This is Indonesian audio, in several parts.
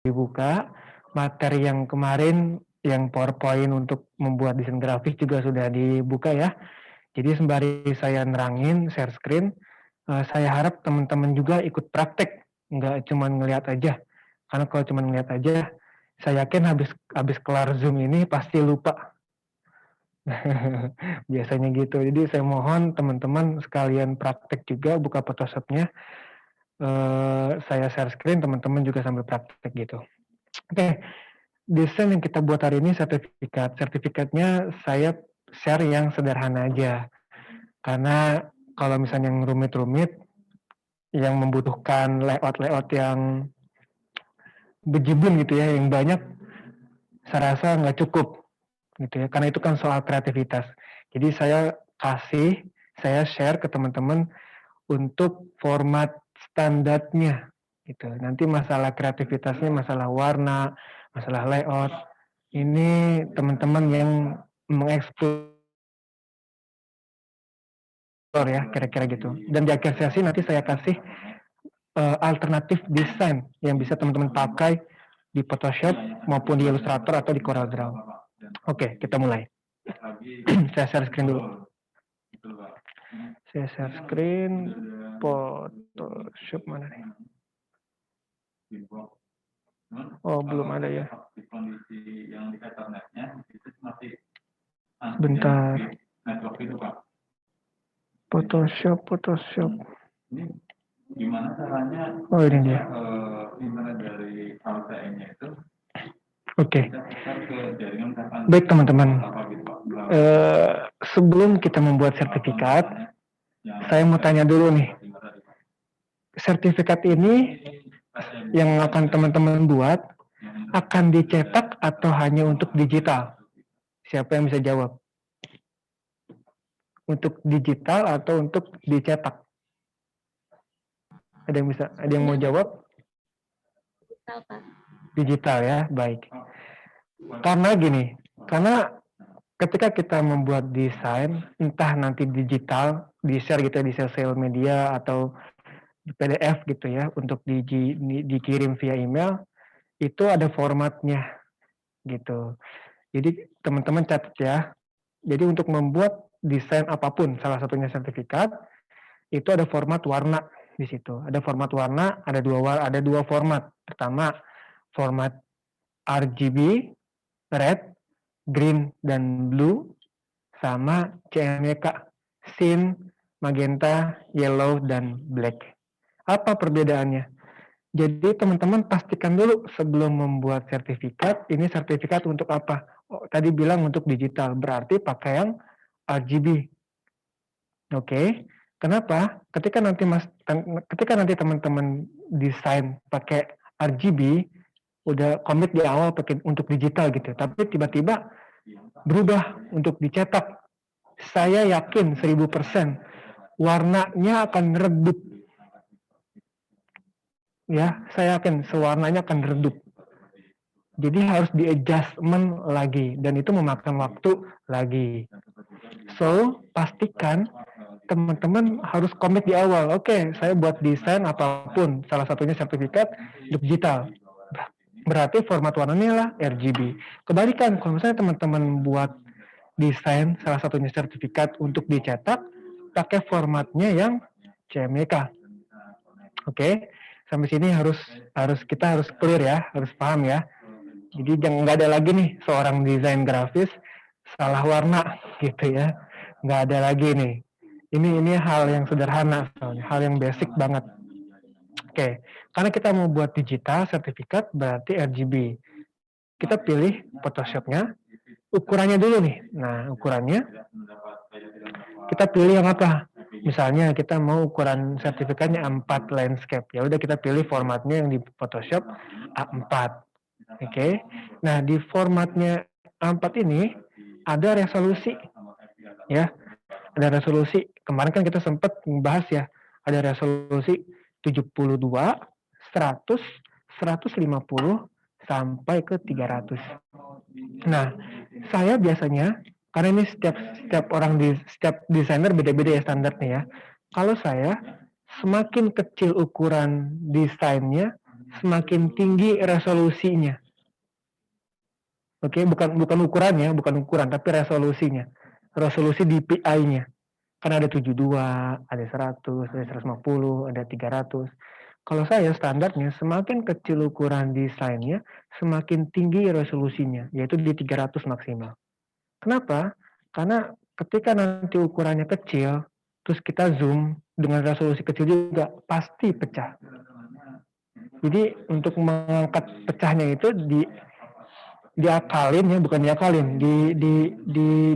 dibuka. Materi yang kemarin, yang PowerPoint untuk membuat desain grafis juga sudah dibuka ya. Jadi sembari saya nerangin, share screen, saya harap teman-teman juga ikut praktek, nggak cuma ngelihat aja. Karena kalau cuma ngelihat aja, saya yakin habis kelar Zoom ini pasti lupa. Biasanya gitu. Jadi saya mohon teman-teman sekalian praktek juga, buka Photoshop-nya. Saya share screen, teman-teman juga sambil praktek gitu. Oke, desain yang kita buat hari ini sertifikat. Sertifikatnya saya share yang sederhana aja. Karena kalau misalnya yang rumit-rumit, yang membutuhkan layout-layout yang bejibun gitu ya, yang banyak, saya rasa nggak cukup gitu ya, karena itu kan soal kreativitas. Jadi saya share ke teman-teman untuk format standarnya gitu. Nanti masalah kreativitasnya, masalah warna, masalah layout, ini teman-teman yang mengeksplor ya, kira-kira gitu. Dan di akhir sesi nanti saya kasih alternatif desain yang bisa teman-teman pakai di Photoshop maupun di Illustrator atau di CorelDRAW. Oke, kita mulai. Saya share screen dulu. Saya share screen Photoshop mana nih? Oh, belum ada ya. Bentar. Photoshop. Gimana caranya? Oh, ini dia. Internet dari LTE-nya itu. Oke. Baik teman-teman. Sebelum kita membuat sertifikat, saya mau tanya dulu nih. Sertifikat ini yang akan teman-teman buat akan dicetak atau hanya untuk digital? Siapa yang bisa jawab? Untuk digital atau untuk dicetak? Ada yang bisa? Ada yang mau jawab? Digital, Pak. Digital ya, baik. Karena gini, karena ketika kita membuat desain, entah nanti digital, di-share gitu ya, di sosial media atau di PDF gitu ya, untuk dikirim via email, itu ada formatnya gitu. Jadi teman-teman catat ya. Jadi untuk membuat desain apapun, salah satunya sertifikat, itu ada format warna di situ. Ada format warna, ada dua format. Pertama, format RGB, red, green, dan blue, sama CMYK, sin, magenta, yellow, dan black. Apa perbedaannya? Jadi teman-teman pastikan dulu sebelum membuat sertifikat, ini sertifikat untuk apa? Oh, tadi bilang untuk digital, berarti pakai yang RGB. Oke. Kenapa? Ketika nanti teman-teman desain pakai RGB, udah komit di awal pakai untuk digital gitu, tapi tiba-tiba berubah untuk dicetak. Saya yakin 1000% warnanya akan redup. Ya, saya yakin warnanya akan redup. Jadi harus di-adjustment lagi, dan itu memakan waktu lagi. So, pastikan teman-teman harus komit di awal. Oke, saya buat desain apapun, salah satunya sertifikat digital. Berarti format warnanya lah RGB. Kebalikan, kalau misalnya teman-teman buat desain, salah satunya sertifikat untuk dicetak, pakai formatnya yang CMYK. Oke, sampai sini kita harus clear ya, harus paham ya. Jadi jangan, nggak ada lagi nih seorang desain grafis salah warna gitu ya, nggak ada lagi nih. Ini hal yang sederhana, hal yang basic banget. Oke, karena kita mau buat digital sertifikat berarti RGB. Kita pilih Photoshop-nya, ukurannya dulu nih. Nah, ukurannya kita pilih yang apa? Misalnya kita mau ukuran sertifikatnya A4 landscape. Ya udah kita pilih formatnya yang di Photoshop A4. Oke. Nah, di formatnya A4 ini ada resolusi. Ya. Ada resolusi. Kemarin kan kita sempat membahas ya, ada resolusi 72, 100, 150 sampai ke 300. Nah, saya biasanya, karena ini setiap desainer beda-beda ya standarnya ya. Kalau saya, semakin kecil ukuran desainnya, semakin tinggi resolusinya. Oke, bukan ukurannya, bukan ukuran, tapi resolusinya. Resolusi DPI-nya. Kan ada 72, ada 100, ada 150, ada 300. Kalau saya standarnya semakin kecil ukuran desainnya, semakin tinggi resolusinya, yaitu di 300 maksimal. Kenapa? Karena ketika nanti ukurannya kecil, terus kita zoom dengan resolusi kecil juga, pasti pecah. Jadi untuk mengangkat pecahnya itu diakalin ya, bukan diakalin,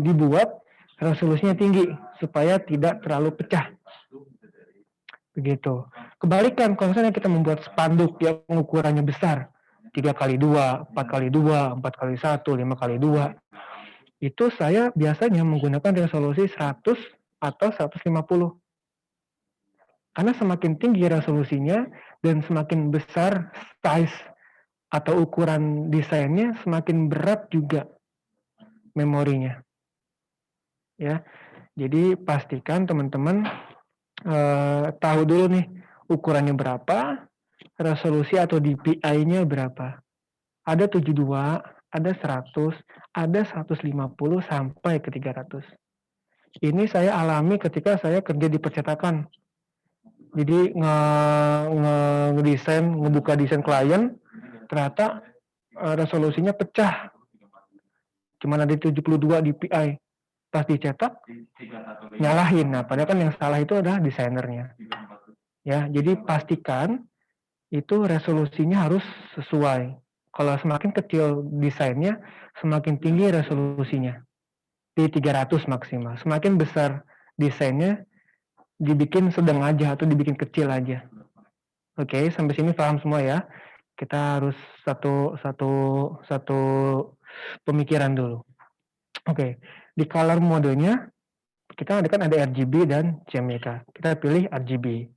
dibuat resolusinya tinggi supaya tidak terlalu pecah. Begitu. Kebalikan kalau misalnya kita membuat spanduk yang ukurannya besar, 3x2, 4x2, 4x1, 5x2, itu saya biasanya menggunakan resolusi 100 atau 150. Karena semakin tinggi resolusinya dan semakin besar size atau ukuran desainnya, semakin berat juga memorinya. Ya, jadi pastikan teman-teman tahu dulu nih ukurannya berapa, resolusi atau DPI-nya berapa. Ada 72, ada 100, ada 150 sampai ke 300. Ini saya alami ketika saya kerja di percetakan. Jadi ngebuka desain klien, ternyata resolusinya pecah. Cuman ada 72 DPI. Pas dicetak, nyalahin. Nah, padahal kan yang salah itu adalah desainernya. Ya, jadi pastikan itu resolusinya harus sesuai. Kalau semakin kecil desainnya, semakin tinggi resolusinya. Di 300 maksimal. Semakin besar desainnya, dibikin sedang aja atau dibikin kecil aja. Oke, sampai sini paham semua ya. Kita harus satu pemikiran dulu. Oke, di color modenya kita kan ada RGB dan CMYK. Kita pilih RGB.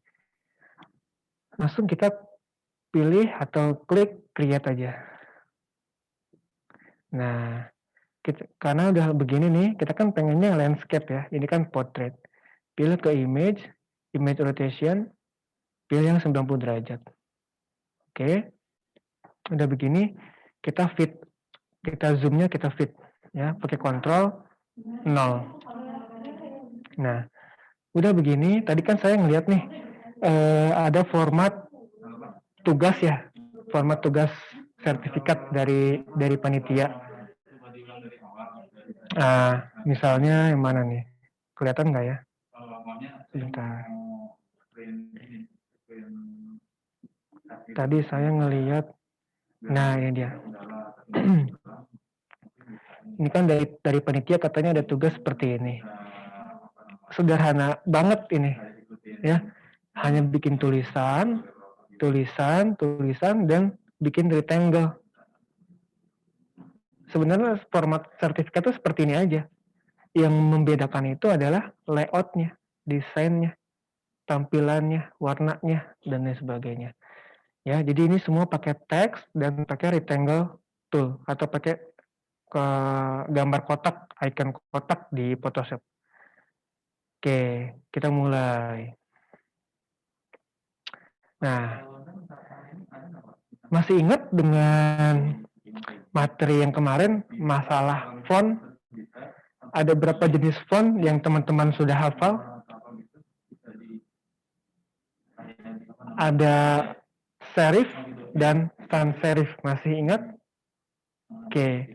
Langsung kita pilih atau klik create aja. Nah, karena udah begini nih, kita kan pengennya landscape ya. Ini kan portrait. Pilih ke image rotation, pilih yang 90 derajat. Oke. Udah begini, kita fit. Kita zoomnya kita fit. Ya, pakai kontrol 0. Nah, udah begini, tadi kan saya ngeliat nih, ada format tugas ya. Format tugas sertifikat dari panitia. Misalnya yang mana nih? Kelihatan nggak ya? Sebentar. Tadi saya ngelihat, nah ini dia. Ini kan dari panitia katanya ada tugas seperti ini. Sederhana banget ini, ya. Hanya bikin tulisan, dan bikin rectangle. Sebenarnya format sertifikat itu seperti ini aja. Yang membedakan itu adalah layoutnya, desainnya, tampilannya, warnanya, dan lain sebagainya. Ya, jadi ini semua pakai teks dan pakai rectangle tool atau pakai gambar kotak, icon kotak di Photoshop. Oke, kita mulai. Nah, masih ingat dengan materi yang kemarin, masalah font? Ada berapa jenis font yang teman-teman sudah hafal? Ada serif dan sans serif, masih ingat? Oke.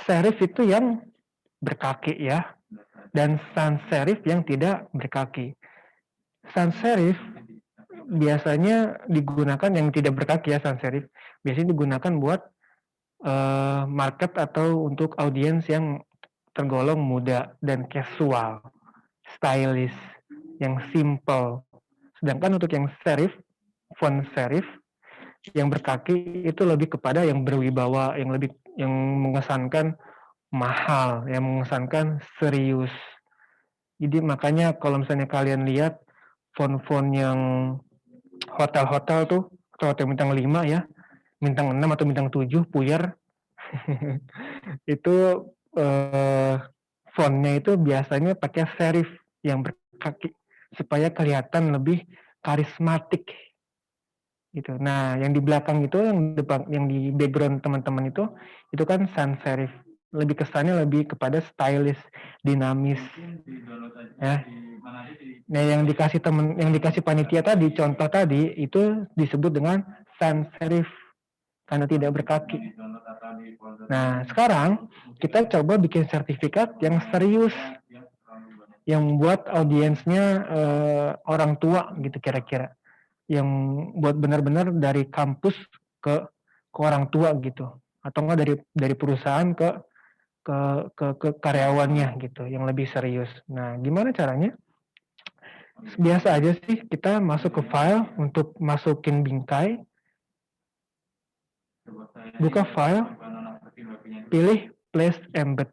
Serif itu yang berkaki ya, dan sans serif yang tidak berkaki. Sans serif biasanya digunakan yang tidak berkaki ya, sans serif. Biasanya digunakan buat market atau untuk audiens yang tergolong muda dan casual, stylish, yang simple. Sedangkan untuk yang serif, font serif, yang berkaki itu lebih kepada yang berwibawa, yang mengesankan mahal, yang mengesankan serius. Jadi makanya kalau misalnya kalian lihat font-font yang hotel-hotel tuh, atau hotel bintang 5 ya, bintang 6 atau bintang 7, puyer, itu fontnya itu biasanya pakai serif yang berkaki, supaya kelihatan lebih karismatik. gitu. Nah, yang di belakang itu, yang depan, yang di background teman-teman itu kan sans serif. Lebih kesannya lebih kepada stylish, dinamis. Ya. Nah, yang dikasih temen, yang dikasih panitia tadi, contoh tadi itu disebut dengan sans serif karena tidak berkaki. Nah, sekarang kita coba bikin sertifikat yang serius, yang buat audiensnya orang tua gitu kira-kira, yang buat benar-benar dari kampus ke orang tua gitu, atau enggak dari perusahaan ke karyawannya gitu, yang lebih serius. Nah, gimana caranya? Biasa aja sih, kita masuk ke file untuk masukin bingkai, buka file, pilih place embed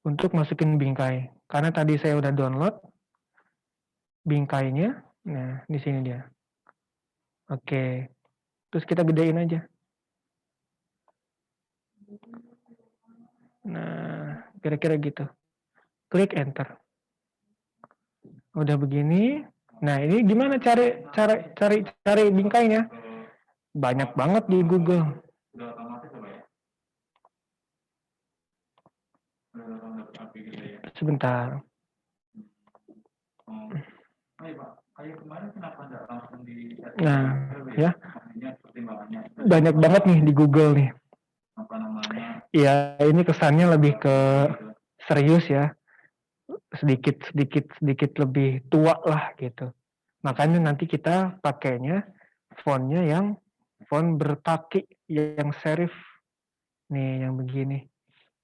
untuk masukin bingkai. Karena tadi saya udah download bingkainya. Nah, di sini dia. Oke. Terus kita gedein aja. Nah, kira-kira gitu. Klik enter. Udah begini. Nah, ini gimana cari bingkainya? Banyak banget di Google. Sebentar. Nah, ya. Banyak banget nih di Google nih. Ya, ini kesannya lebih ke serius ya. Sedikit lebih tua lah gitu. Makanya nanti kita pakainya fontnya yang font berkaki, yang serif. Nih, yang begini.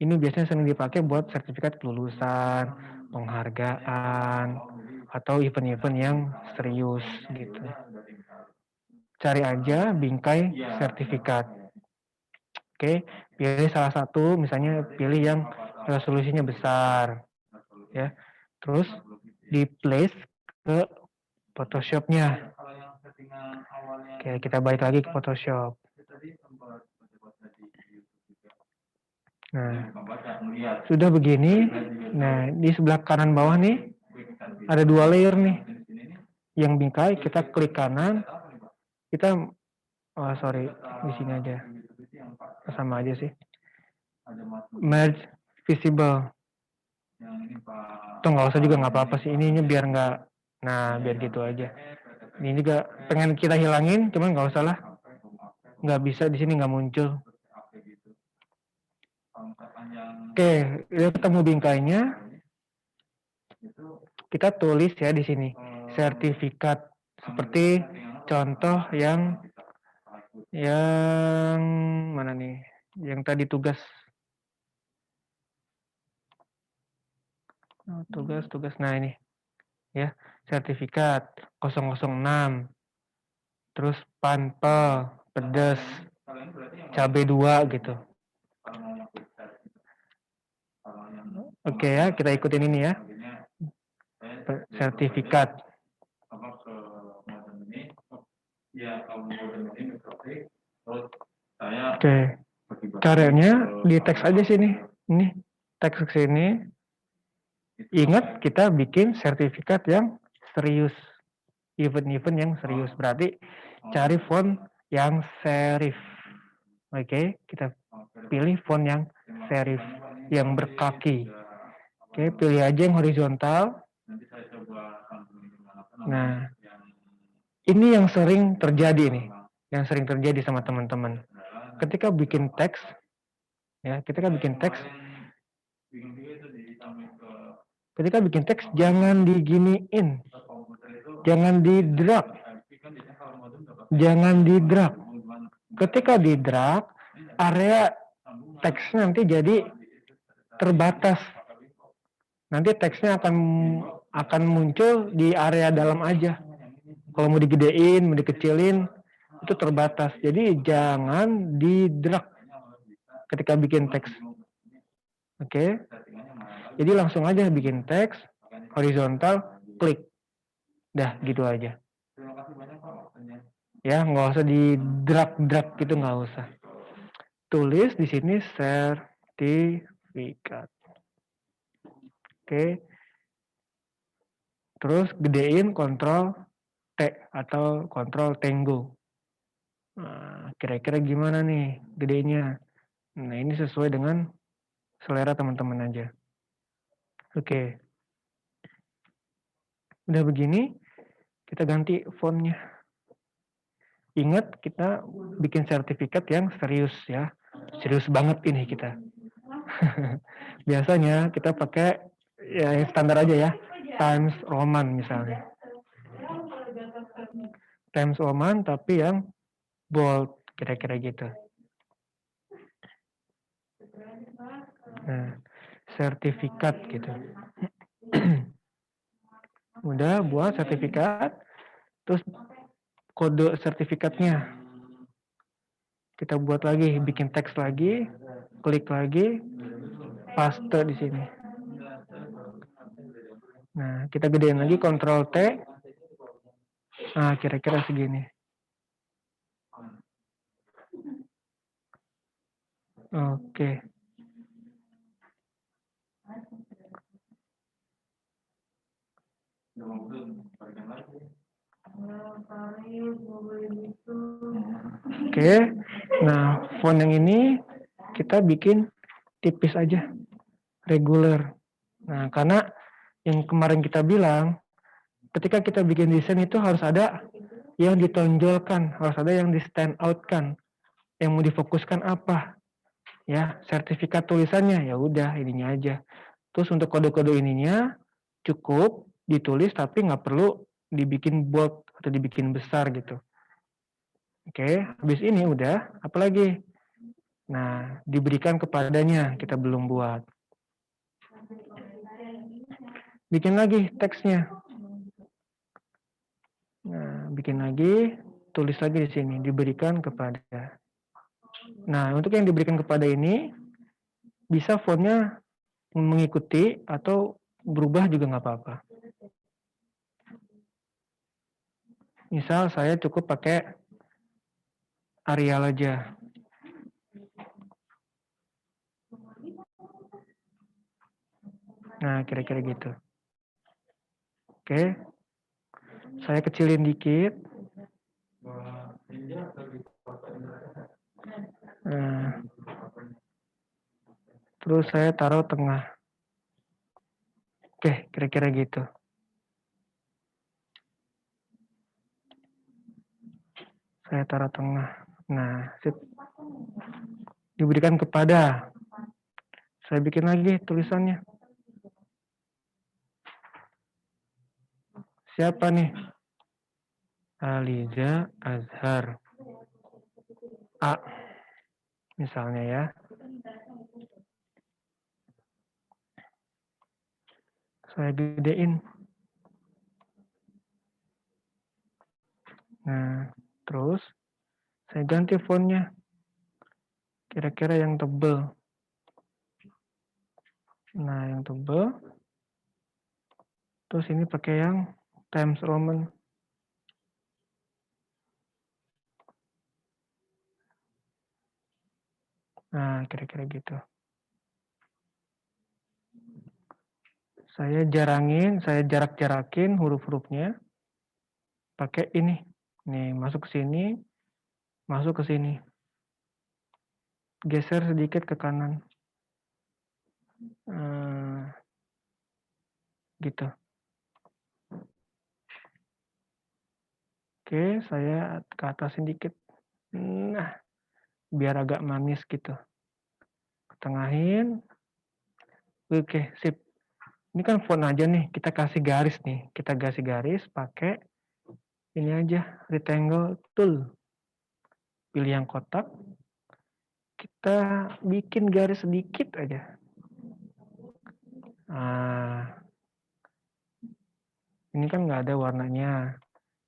Ini biasanya sering dipakai buat sertifikat kelulusan, penghargaan, atau event-event yang serius gitu. Cari aja bingkai sertifikat. Oke, pilih salah satu, misalnya pilih yang resolusinya besar, ya. Terus di place ke Photoshop-nya. Oke, kita balik lagi ke Photoshop. Nah, sudah begini. Nah, di sebelah kanan bawah nih ada 2 layer nih. Yang bingkai kita klik kanan. Kita di sini aja. Sama aja sih. Merge visible. Tuh nggak usah juga, nggak apa-apa sih. Ini biar nggak. Nah, biar gitu aja. Ini juga pengen kita hilangin, cuman nggak usah lah. Nggak bisa, di sini nggak muncul. Oke, udah ketemu bingkainya. Kita tulis ya di sini sertifikat, seperti contoh yang mana nih? Yang tadi tugas. Nah ini ya, sertifikat 006. Terus panpel, pedas, cabai 2 gitu. Oke ya, kita ikutin ini ya. Sertifikat. Oke. Caranya di teks aja sini. Ini teks ke sini. Ingat, kita bikin sertifikat yang serius. Event-event yang serius. Berarti cari font yang serif. Oke, kita pilih font yang serif, yang berkaki. Oke, pilih aja yang horizontal. Nah, ini yang sering terjadi nih. Yang sering terjadi sama teman-teman. Ketika bikin teks, ya, ketika bikin teks jangan diginiin. Jangan di drag. Ketika di drag, area teksnya nanti jadi terbatas. Nanti teksnya akan muncul di area dalam aja. Kalau mau digedein, mau dikecilin, itu terbatas. Jadi jangan di drag ketika bikin teks. Oke. Jadi langsung aja bikin teks horizontal, klik. Dah, gitu aja. Ya, nggak usah di drag gitu, nggak usah. Tulis di sini sertifikat. Oke. Terus gedein Ctrl T. atau Ctrl Tango. Nah, kira-kira gimana nih gedenya? Nah, ini sesuai dengan selera teman-teman aja. Oke. Udah begini, kita ganti fontnya. Ingat, kita bikin sertifikat yang serius ya. Serius banget ini kita. Biasanya kita pakai ya yang standar aja ya. Times Roman misalnya. Times Roman tapi yang bold, kira-kira gitu. Nah, sertifikat gitu. Udah buat sertifikat, terus kode sertifikatnya kita buat lagi, bikin teks lagi, klik lagi, paste di sini. Nah, kita gedein lagi, Ctrl T. Nah, kira-kira segini. Oke. Oke. Nah, font yang ini kita bikin tipis aja, regular. Nah, karena yang kemarin kita bilang, ketika kita bikin desain itu harus ada yang ditonjolkan, harus ada yang di stand out kan, yang mau difokuskan apa, ya sertifikat tulisannya ya udah ininya aja. Terus untuk kode-kode ininya cukup ditulis tapi nggak perlu dibikin bold atau dibikin besar gitu. Oke, habis ini udah apalagi? Nah, diberikan kepadanya kita belum buat. Bikin lagi teksnya. Nah, bikin lagi, tulis lagi di sini, diberikan kepada. Nah, untuk yang diberikan kepada ini, bisa fontnya mengikuti atau berubah juga nggak apa-apa. Misal saya cukup pakai Arial aja. Nah, kira-kira gitu. Oke. Saya kecilin dikit. Nah, terus saya taruh tengah. Oke, kira-kira gitu. Saya taruh tengah. Nah, sip. Diberikan kepada. Saya bikin lagi tulisannya. Siapa nih? Aliza Azhar. A. Misalnya ya. Saya gedein. Nah, terus saya ganti fontnya. Kira-kira yang tebel. Nah, yang tebel. Terus ini pakai yang Times Roman. Nah, kira-kira gitu. Saya jarangin, saya jarak-jarakin huruf-hurufnya. Pakai ini. Nih, masuk ke sini, masuk ke sini. Geser sedikit ke kanan. Gitu. Oke, saya ke atas sedikit. Nah, biar agak manis gitu. Ketengahin. Oke, sip. Ini kan font aja nih, kita kasih garis nih. Kita kasih garis pakai ini aja, rectangle tool. Pilih yang kotak. Kita bikin garis sedikit aja. Nah, ini kan nggak ada warnanya.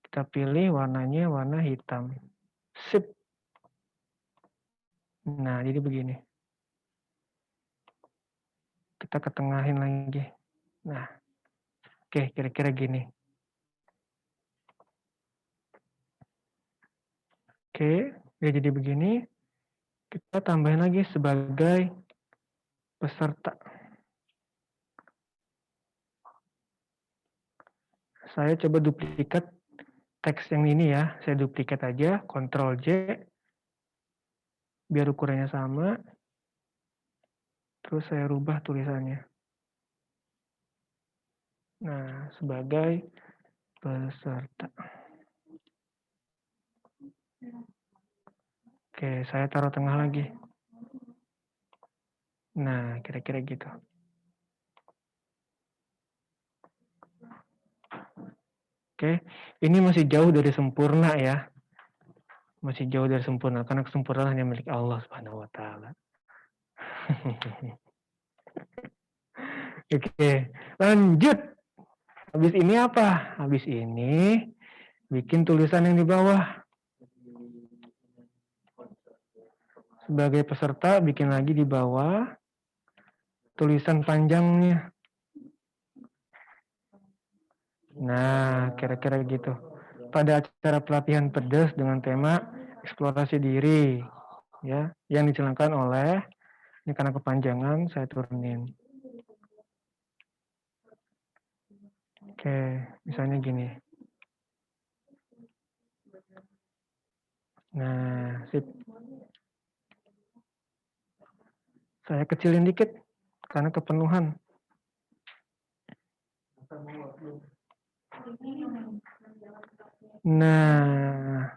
Kita pilih warnanya warna hitam. Sip. Nah, jadi begini. Kita ketengahin lagi. Nah, oke, kira-kira gini. Oke, ya jadi begini. Kita tambahin lagi sebagai peserta. Saya coba duplikat teks yang ini ya, saya duplikat aja, Ctrl J, biar ukurannya sama, terus saya rubah tulisannya. Nah, sebagai peserta. Oke, saya taruh tengah lagi. Nah, kira-kira gitu. Oke, ini masih jauh dari sempurna ya. Masih jauh dari sempurna, karena kesempurnaan hanya milik Allah Subhanahu wa Ta'ala. Oke, lanjut. Habis ini apa? Habis ini bikin tulisan yang di bawah. Sebagai peserta, bikin lagi di bawah tulisan panjangnya. Nah, kira-kira gitu. Pada acara pelatihan pedes dengan tema eksplorasi diri, ya, yang dijalankan oleh, ini karena kepanjangan, saya turunin. Oke, misalnya gini. Nah, sip. Saya kecilin dikit, karena kepenuhan. Nah,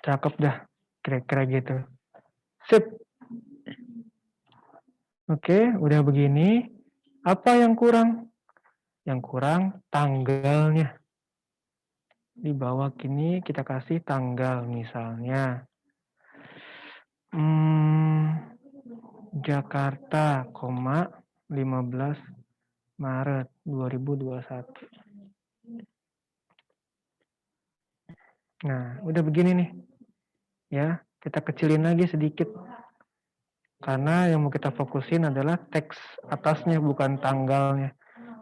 cakep dah, kira-kira gitu. Sip. Oke, udah begini. Apa yang kurang? Yang kurang tanggalnya. Di bawah kini kita kasih tanggal, misalnya. Jakarta, 15 Maret 2021. Nah, udah begini nih. Ya, kita kecilin lagi sedikit. Karena yang mau kita fokusin adalah teks atasnya, bukan tanggalnya.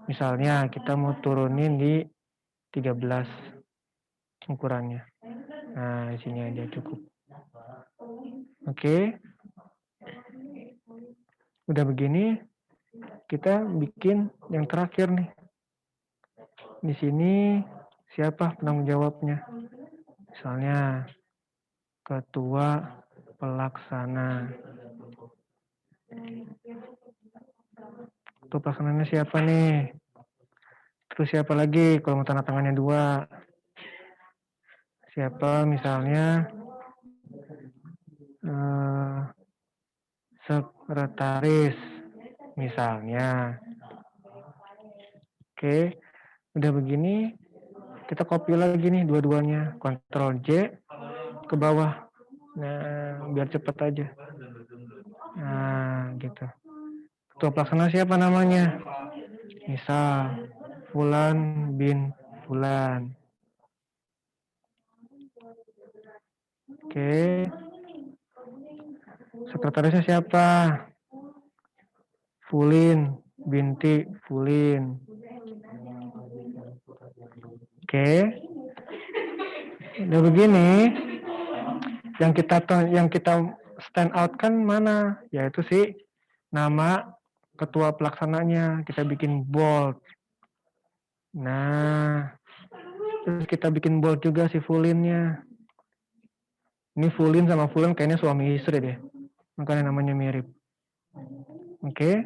Misalnya, kita mau turunin di 13 ukurannya. Nah, di sini aja cukup. Oke. Udah begini, kita bikin yang terakhir nih. Di sini siapa penanggung jawabnya? Misalnya ketua pelaksana. Ketua pelaksananya siapa nih? Terus siapa lagi kalau mau tanda tangannya 2? Siapa misalnya sekretaris misalnya. Oke, udah begini kita copy lagi nih dua-duanya, Ctrl J ke bawah. Nah, biar cepet aja. Nah, gitu. Ketua pelaksana siapa namanya? Misal Fulan bin Fulan. Oke. Sekretarisnya siapa? Fulin binti Fulin. Oke. Udah begini, yang kita stand out kan mana? Yaitu si nama ketua pelaksananya, kita bikin bold. Nah, terus kita bikin bold juga si Fulinnya. Ini Fulin sama Fulan kayaknya suami istri deh, makanya namanya mirip. Oke.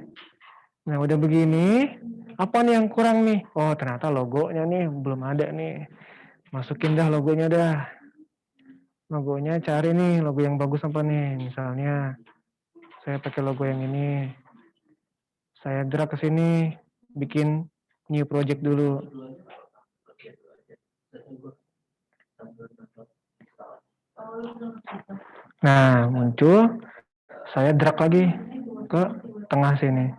Nah, udah begini, apa nih yang kurang nih? Oh, ternyata logonya nih belum ada nih. Masukin dah logonya dah. Logonya cari nih, logo yang bagus apa nih? Misalnya, saya pakai logo yang ini. Saya drag ke sini, bikin new project dulu. Nah, muncul. Saya drag lagi ke tengah sini.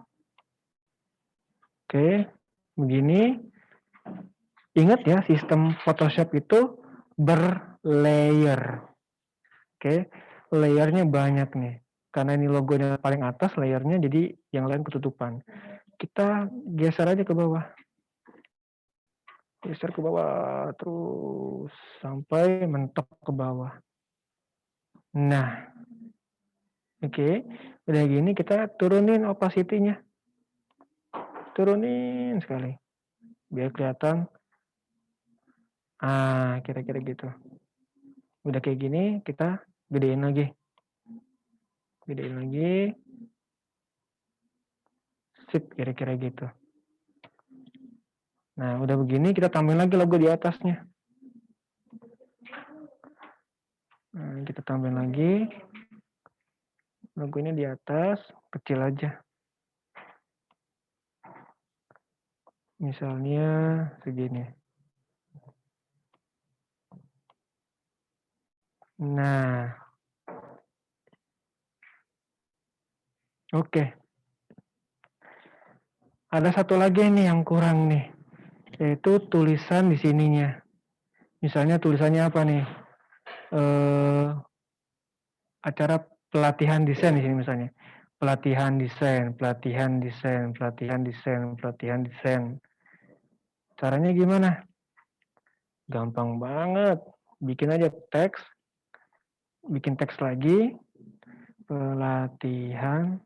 Oke, begini. Ingat ya, sistem Photoshop itu berlayer. Oke, layernya banyak nih. Karena ini logonya paling atas layernya, jadi yang lain ketutupan. Kita geser aja ke bawah. Geser ke bawah terus sampai mentok ke bawah. Nah, oke, udah gini kita turunin opacity-nya. Turunin sekali. Biar kelihatan Kira-kira gitu. Udah kayak gini, kita gedein lagi. Gedein lagi. Sip, kira-kira gitu. Nah, udah begini, kita tambahin lagi logo di atasnya. Nah, kita tambahin lagi. Logonya di atas, kecil aja. Misalnya segini. Nah, oke. Ada satu lagi nih yang kurang nih, yaitu tulisan di sininya. Misalnya tulisannya apa nih? Acara pelatihan desain di sini misalnya. Pelatihan desain, pelatihan desain, pelatihan desain, pelatihan desain. Caranya gimana? Gampang banget. Bikin aja teks, bikin teks lagi, pelatihan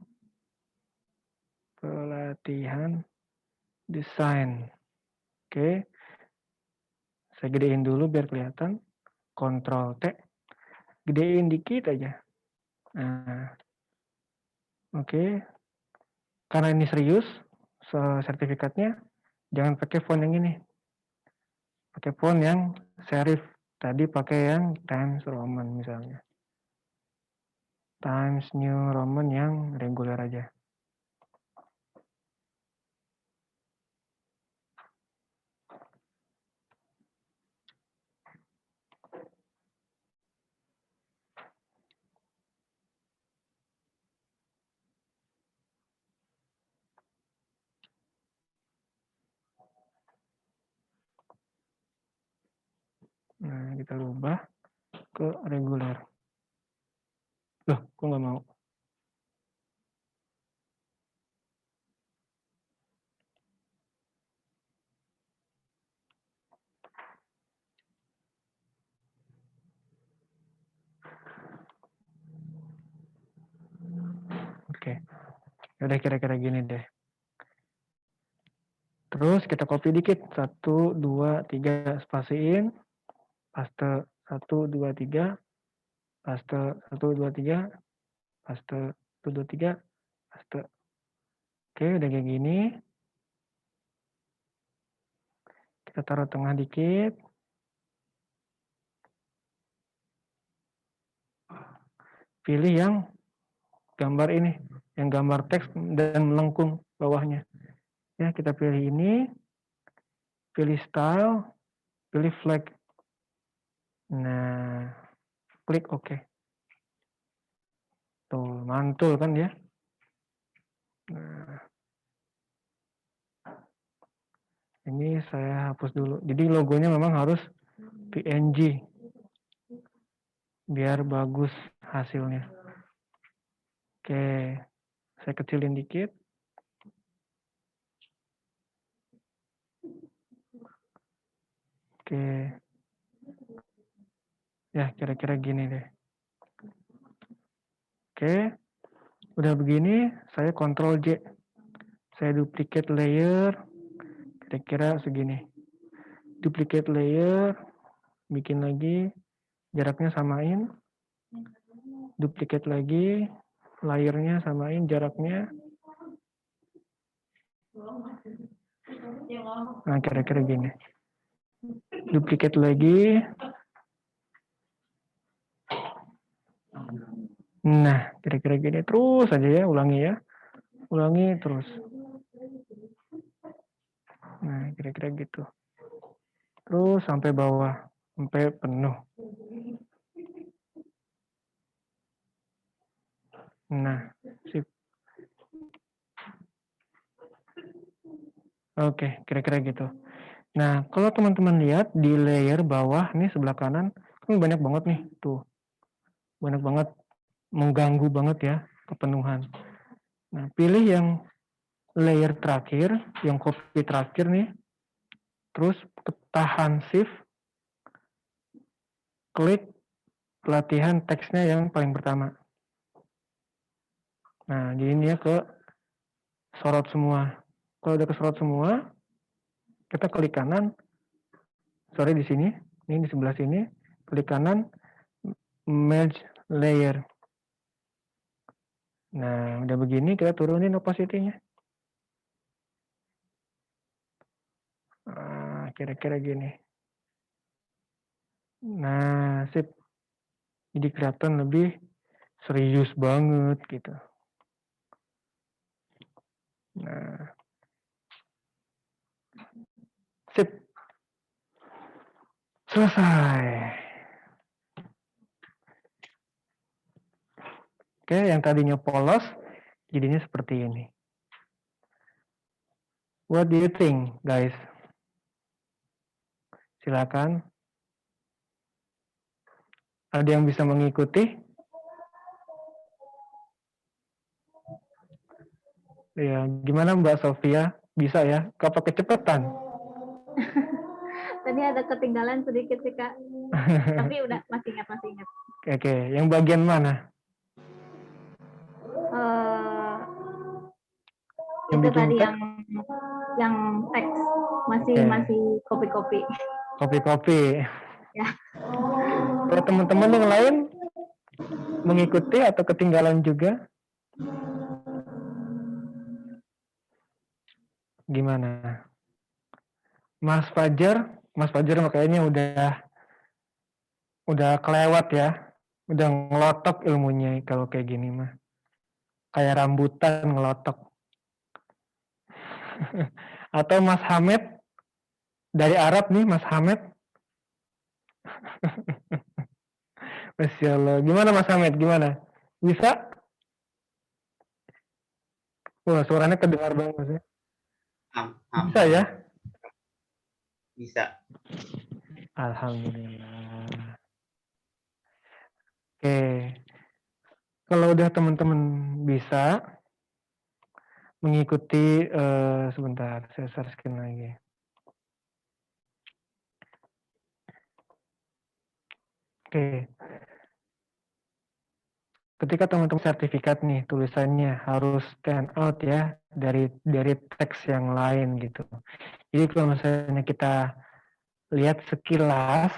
desain. Oke, saya gedein dulu biar kelihatan. Ctrl T, gedein dikit aja. Nah, oke. Karena ini serius, sertifikatnya jangan pakai font yang ini. Pakai font yang serif. Tadi pakai yang Times Roman misalnya. Times New Roman yang reguler aja. Nah, kita ubah ke reguler. Loh, kok nggak mau? Oke, udah kira-kira gini deh. Terus kita copy dikit. 1, 2, 3, spasiin. Paste 1, 2, 3. Paste 1, 2, 3. Paste 1, 2, 3. Paste. Oke, udah kayak gini. Kita taruh tengah dikit. Pilih yang gambar ini. Yang gambar teks dan melengkung bawahnya. Ya, kita pilih ini. Pilih style. Pilih flag. Nah, klik OK. Tuh, mantul kan ya. Nah, ini saya hapus dulu. Jadi logonya memang harus PNG. Biar bagus hasilnya. Oke, saya kecilin dikit. Oke. Ya, kira-kira gini deh. Oke. Udah begini, saya Ctrl J. Saya duplicate layer. Kira-kira segini. Duplicate layer. Bikin lagi. Jaraknya samain. Duplicate lagi. Layernya samain jaraknya. Nah, kira-kira gini. Duplicate lagi. Nah, kira-kira gini. Terus aja ya, ulangi ya. Ulangi terus. Nah, kira-kira gitu. Terus sampai bawah. Sampai penuh. Nah, sip. Oke, kira-kira gitu. Nah, kalau teman-teman lihat di layer bawah nih sebelah kanan, kan banyak banget nih, tuh. Banyak banget, mengganggu banget ya, kepenuhan. Nah, pilih yang layer terakhir, yang copy terakhir nih, terus tahan shift, klik pelatihan teksnya yang paling pertama. Nah, jadi ini ya ke sorot semua. Kalau udah kesorot semua, kita klik kanan, sorry di sini, ini di sebelah sini, klik kanan, merge layer. Nah, udah begini kita turunin opacity-nya. Kira-kira gini. Nah, sip. Jadi kelihatan lebih serius banget gitu. Nah, sip. Selesai. Oke, yang tadinya polos, jadinya seperti ini. What do you think, guys? Silakan. Ada yang bisa mengikuti? Ya, gimana Mbak Sofia? Bisa ya? Apa kecepatan? Tadi ada ketinggalan sedikit sih Kak. Tapi udah masih ingat. Oke, yang bagian mana? Yang Itu bikin tadi teks? yang teks Oke. masih kopi-kopi. Kopi-kopi. Ya. Kalau teman-teman yang lain mengikuti atau ketinggalan juga? Gimana? Mas Fajar kayaknya udah kelewat ya. Udah ngelotok ilmunya kalau kayak gini mah. Kayak rambutan ngelotok. Atau Mas Hamed dari Arab nih, Mas Hamed. Masya Allah. Gimana Mas Hamed? Gimana? Bisa? Wah, suaranya kedengar banget ya. Bisa ya? Bisa. Alhamdulillah. Oke. Kalau udah teman-teman bisa mengikuti, sebentar, saya share screen lagi. Oke. Ketika teman-teman sertifikat nih, tulisannya harus stand out ya dari teks yang lain gitu. Jadi kalau misalnya kita lihat sekilas,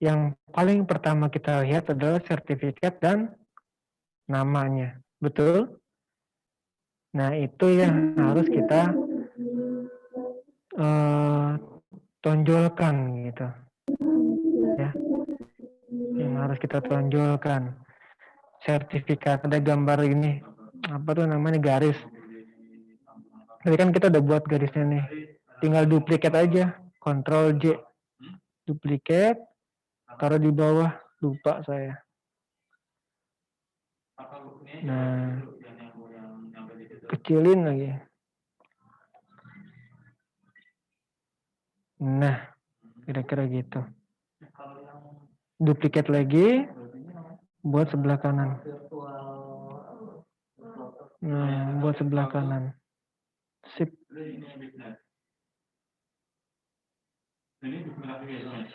yang paling pertama kita lihat adalah sertifikat dan namanya. Betul? Nah, itu yang harus kita tonjolkan gitu. Ya. Yang harus kita tonjolkan. Sertifikat, ada gambar ini, apa tuh namanya, garis. Jadi kan kita udah buat garisnya nih. Tinggal duplikat aja, Ctrl J. Duplikat, taruh di bawah, lupa saya. Nah, kecilin lagi. Nah, kira-kira gitu. Duplikat lagi, buat sebelah kanan. Nah, buat sebelah kanan. Sip.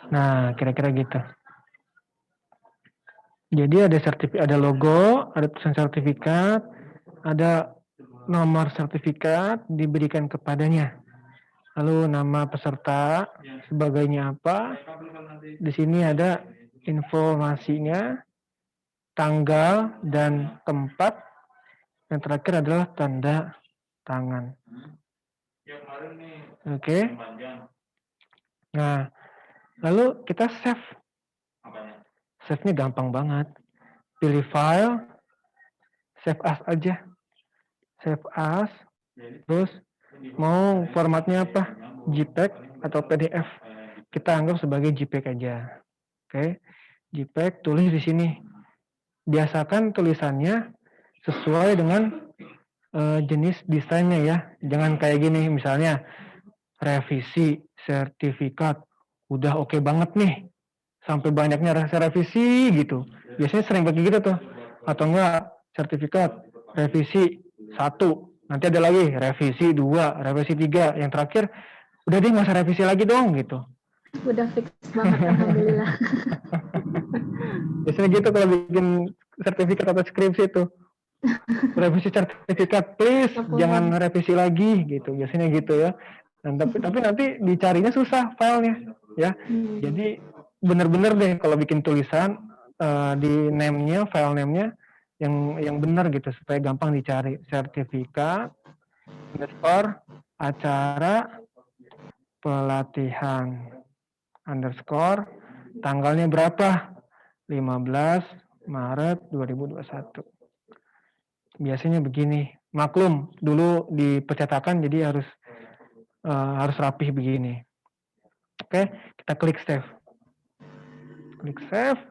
Nah, kira-kira gitu. Jadi ada logo, ada tulisan sertifikat, ada nomor sertifikat diberikan kepadanya. Lalu nama peserta, sebagainya apa. Di sini ada informasinya, tanggal dan tempat. Yang terakhir adalah tanda tangan. Oke. Nah, lalu kita save. Save-nya gampang banget. Pilih file, save as aja. Save as, terus mau formatnya apa? JPEG atau PDF. Kita anggap sebagai JPEG aja. Oke. JPEG, tulis di sini. Biasakan tulisannya sesuai dengan jenis desainnya ya. Jangan kayak gini, misalnya revisi sertifikat. Udah oke banget nih. Sampai banyaknya revisi gitu. Biasanya sering pakai gitu tuh. Atau enggak, sertifikat revisi 1, nanti ada lagi revisi 2, revisi 3, yang terakhir udah deh nggak usah revisi lagi dong gitu. Udah fix banget, alhamdulillah. Biasanya gitu kalau bikin sertifikat atau skripsi itu. Revisi sertifikat, please jangan revisi lagi gitu. Biasanya gitu ya. Dan tapi nanti dicarinya susah filenya. ya. Jadi benar-benar deh kalau bikin tulisan di name-nya, file name-nya yang benar gitu supaya gampang dicari. Sertifikat underscore acara pelatihan underscore tanggalnya berapa? 15 Maret 2021. Biasanya begini. Maklum dulu di percetakan jadi harus rapih begini. Oke, kita klik save. Klik save.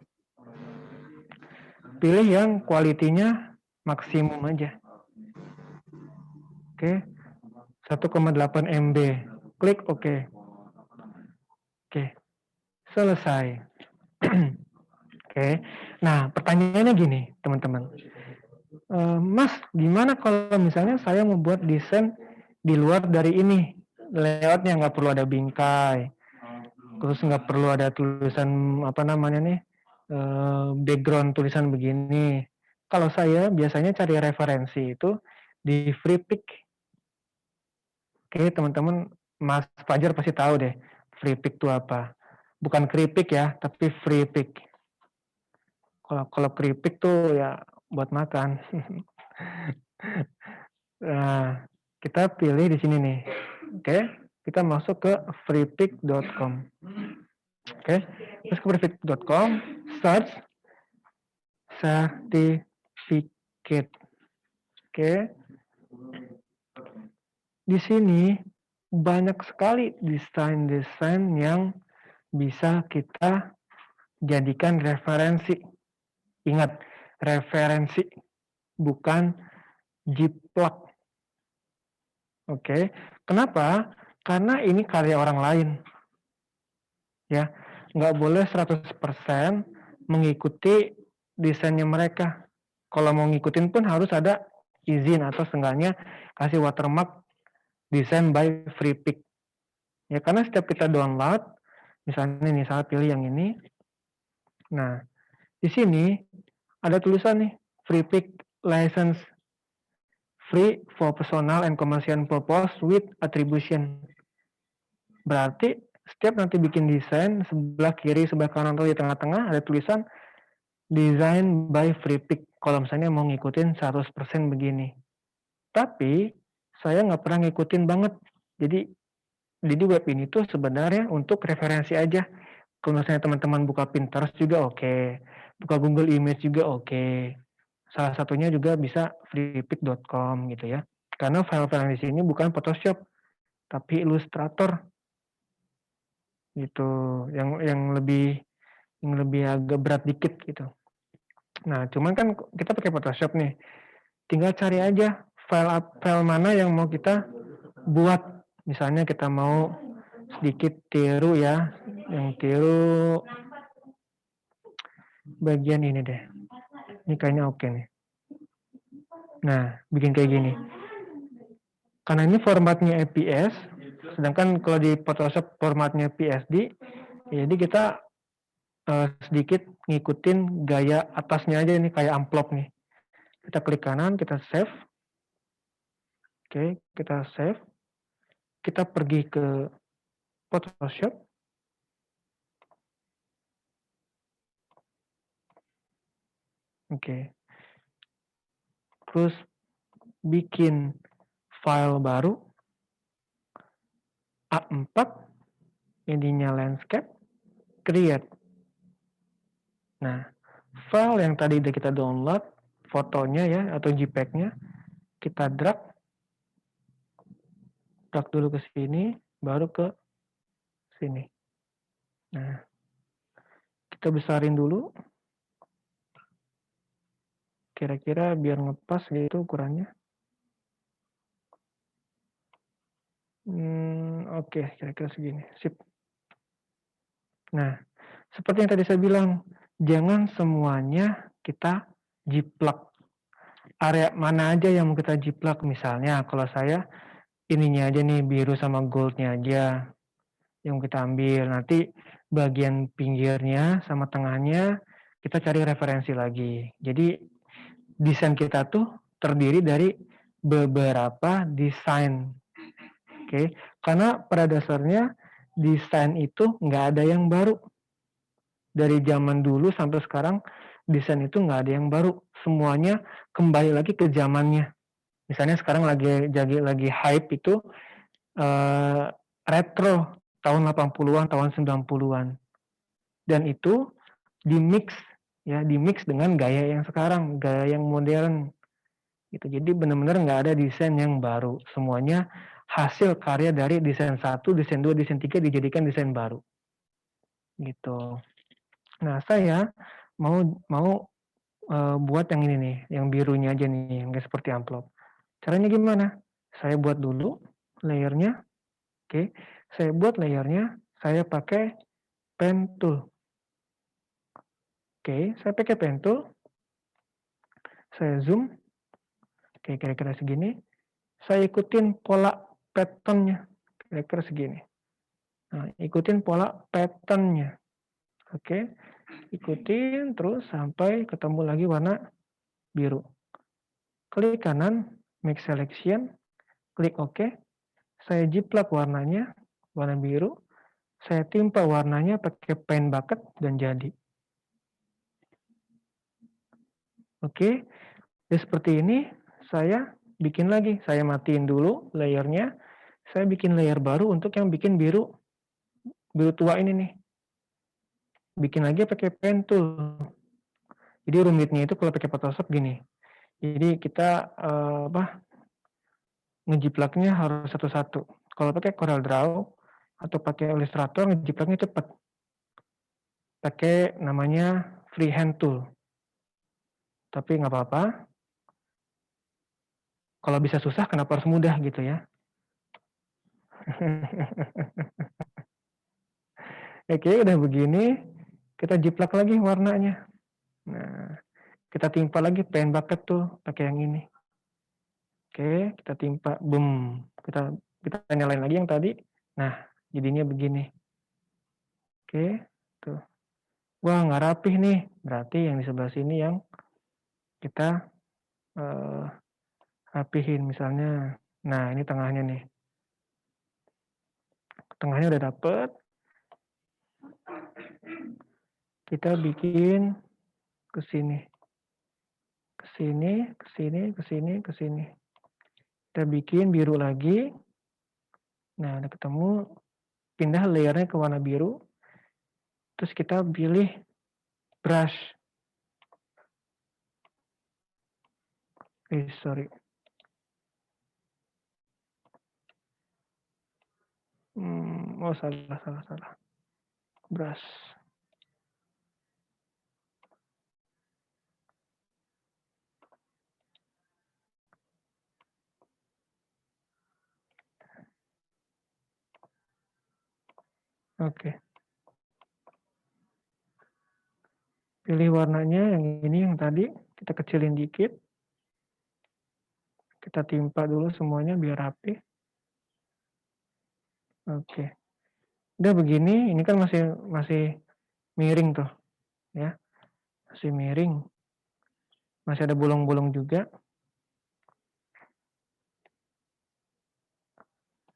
Pilih yang kualitinya maksimum aja. Oke. 1,8 MB. Klik OK. Oke. Selesai. Oke. Nah, pertanyaannya gini, teman-teman. Mas, gimana kalau misalnya saya mau buat desain di luar dari ini? Layoutnya nggak perlu ada bingkai. Terus nggak perlu ada tulisan apa namanya nih, background tulisan begini. Kalau saya biasanya cari referensi itu di FreePic. Oke, teman-teman, Mas Fajar pasti tahu deh FreePic itu apa. Bukan keripik ya, tapi FreePic. Kalau keripik tuh ya buat makan. Nah, kita pilih di sini nih. Oke, kita masuk ke freepic.com. Oke, terus ke freepic.com, search certificate. Oke. Di sini banyak sekali desain-desain yang bisa kita jadikan referensi. Ingat, referensi bukan jiplak. Oke, kenapa? Karena ini karya orang lain. Ya, nggak boleh 100% mengikuti desainnya mereka. Kalau mau ngikutin pun harus ada izin atau seenggaknya kasih watermark design by FreePic. Ya, karena setiap kita download, misalnya nih saya pilih yang ini. Nah, di sini ada tulisan nih FreePic license free for personal and commercial purpose with attribution. Berarti setiap nanti bikin desain, sebelah kiri, sebelah kanan, atau di tengah-tengah ada tulisan design by FreePic. Kalau misalnya mau ngikutin 100% begini. Tapi saya nggak pernah ngikutin banget. Jadi web ini tuh sebenarnya untuk referensi aja. Kalau misalnya teman-teman buka Pinterest juga oke. Buka Google Image juga oke. Salah satunya juga bisa freepic.com gitu ya. Karena file-file di sini bukan Photoshop, tapi Illustrator. Gitu. Yang lebih agak berat dikit gitu. Nah, cuman kan kita pakai Photoshop nih. Tinggal cari aja file mana yang mau kita buat. Misalnya kita mau sedikit tiru ya. Yang tiru bagian ini deh. Ini kayaknya oke nih. Nah, bikin kayak gini. Karena ini formatnya EPS, sedangkan kalau di Photoshop formatnya PSD, jadi kita sedikit ngikutin gaya atasnya aja ini kayak amplop nih. Kita klik kanan, kita save. Oke, kita save. Kita pergi ke Photoshop. Oke. Terus bikin file baru. A4. Ininya landscape. Create. Nah, file yang tadi udah kita download, fotonya ya, atau JPEG-nya, kita drag dulu ke sini, baru ke sini. Nah, kita besarin dulu. Kira-kira biar ngepas gitu ukurannya. Oke, kira-kira segini. Sip. Nah, seperti yang tadi saya bilang, jangan semuanya kita jiplak. Area mana aja yang mau kita jiplak. Misalnya, kalau saya ininya aja nih, biru sama goldnya aja yang kita ambil. Nanti bagian pinggirnya sama tengahnya kita cari referensi lagi. Jadi desain kita tuh terdiri dari beberapa desain. Oke, karena pada dasarnya desain itu nggak ada yang baru. Dari zaman dulu sampai sekarang, desain itu nggak ada yang baru. Semuanya kembali lagi ke zamannya. Misalnya sekarang lagi hype itu retro tahun 80-an, tahun 90-an. Dan itu dimix dengan gaya yang sekarang, gaya yang modern. Gitu. Jadi benar-benar nggak ada desain yang baru. Semuanya hasil karya dari desain 1, desain 2, desain 3 dijadikan desain baru. Gitu. Nah, saya mau buat yang ini nih, yang birunya aja nih, yang kayak seperti amplop. Caranya gimana? Saya buat dulu layernya. Oke, saya buat layernya, saya pakai pen tool. Oke, saya pakai pen tool. Saya zoom. Oke, kira-kira segini. Saya ikutin pola pattern-nya. Kira-kira segini. Nah, ikutin pola pattern-nya. Oke, ikutin terus sampai ketemu lagi warna biru. Klik kanan, make selection, klik OK. Saya jiplak warnanya, warna biru. Saya timpa warnanya pakai paint bucket dan jadi. Oke, jadi seperti ini saya bikin lagi. Saya matiin dulu layernya. Saya bikin layer baru untuk yang bikin biru tua ini nih. Bikin lagi pakai pen tool. Jadi rumitnya itu kalau pakai Photoshop gini. Jadi kita ngejiplaknya harus satu-satu. Kalau pakai Corel Draw atau pakai Illustrator ngejiplaknya cepat. Pakai namanya freehand tool. Tapi nggak apa-apa. Kalau bisa susah, kenapa harus mudah gitu ya? Oke, udah begini, kita jiplak lagi warnanya. Nah, kita timpa lagi paint bucket tuh pakai yang ini. Oke, kita timpa, boom. Kita nyalain lagi yang tadi. Nah, jadinya begini. Oke, tuh. Wah, nggak rapih nih. Berarti yang di sebelah sini yang kita rapihin misalnya. Nah, ini tengahnya nih. Tengahnya udah dapet. Kita bikin ke sini. Ke sini, ke sini, ke sini, ke sini. Kita bikin biru lagi. Nah, udah ketemu. Pindah layernya ke warna biru. Terus kita pilih brush. Sorry. Oh, salah. Brush. Oke. Pilih warnanya yang ini, yang tadi. Kita kecilin dikit. Kita timpa dulu semuanya biar rapi. Oke. Udah begini, ini kan masih miring tuh. Ya. Masih miring. Masih ada bolong-bolong juga.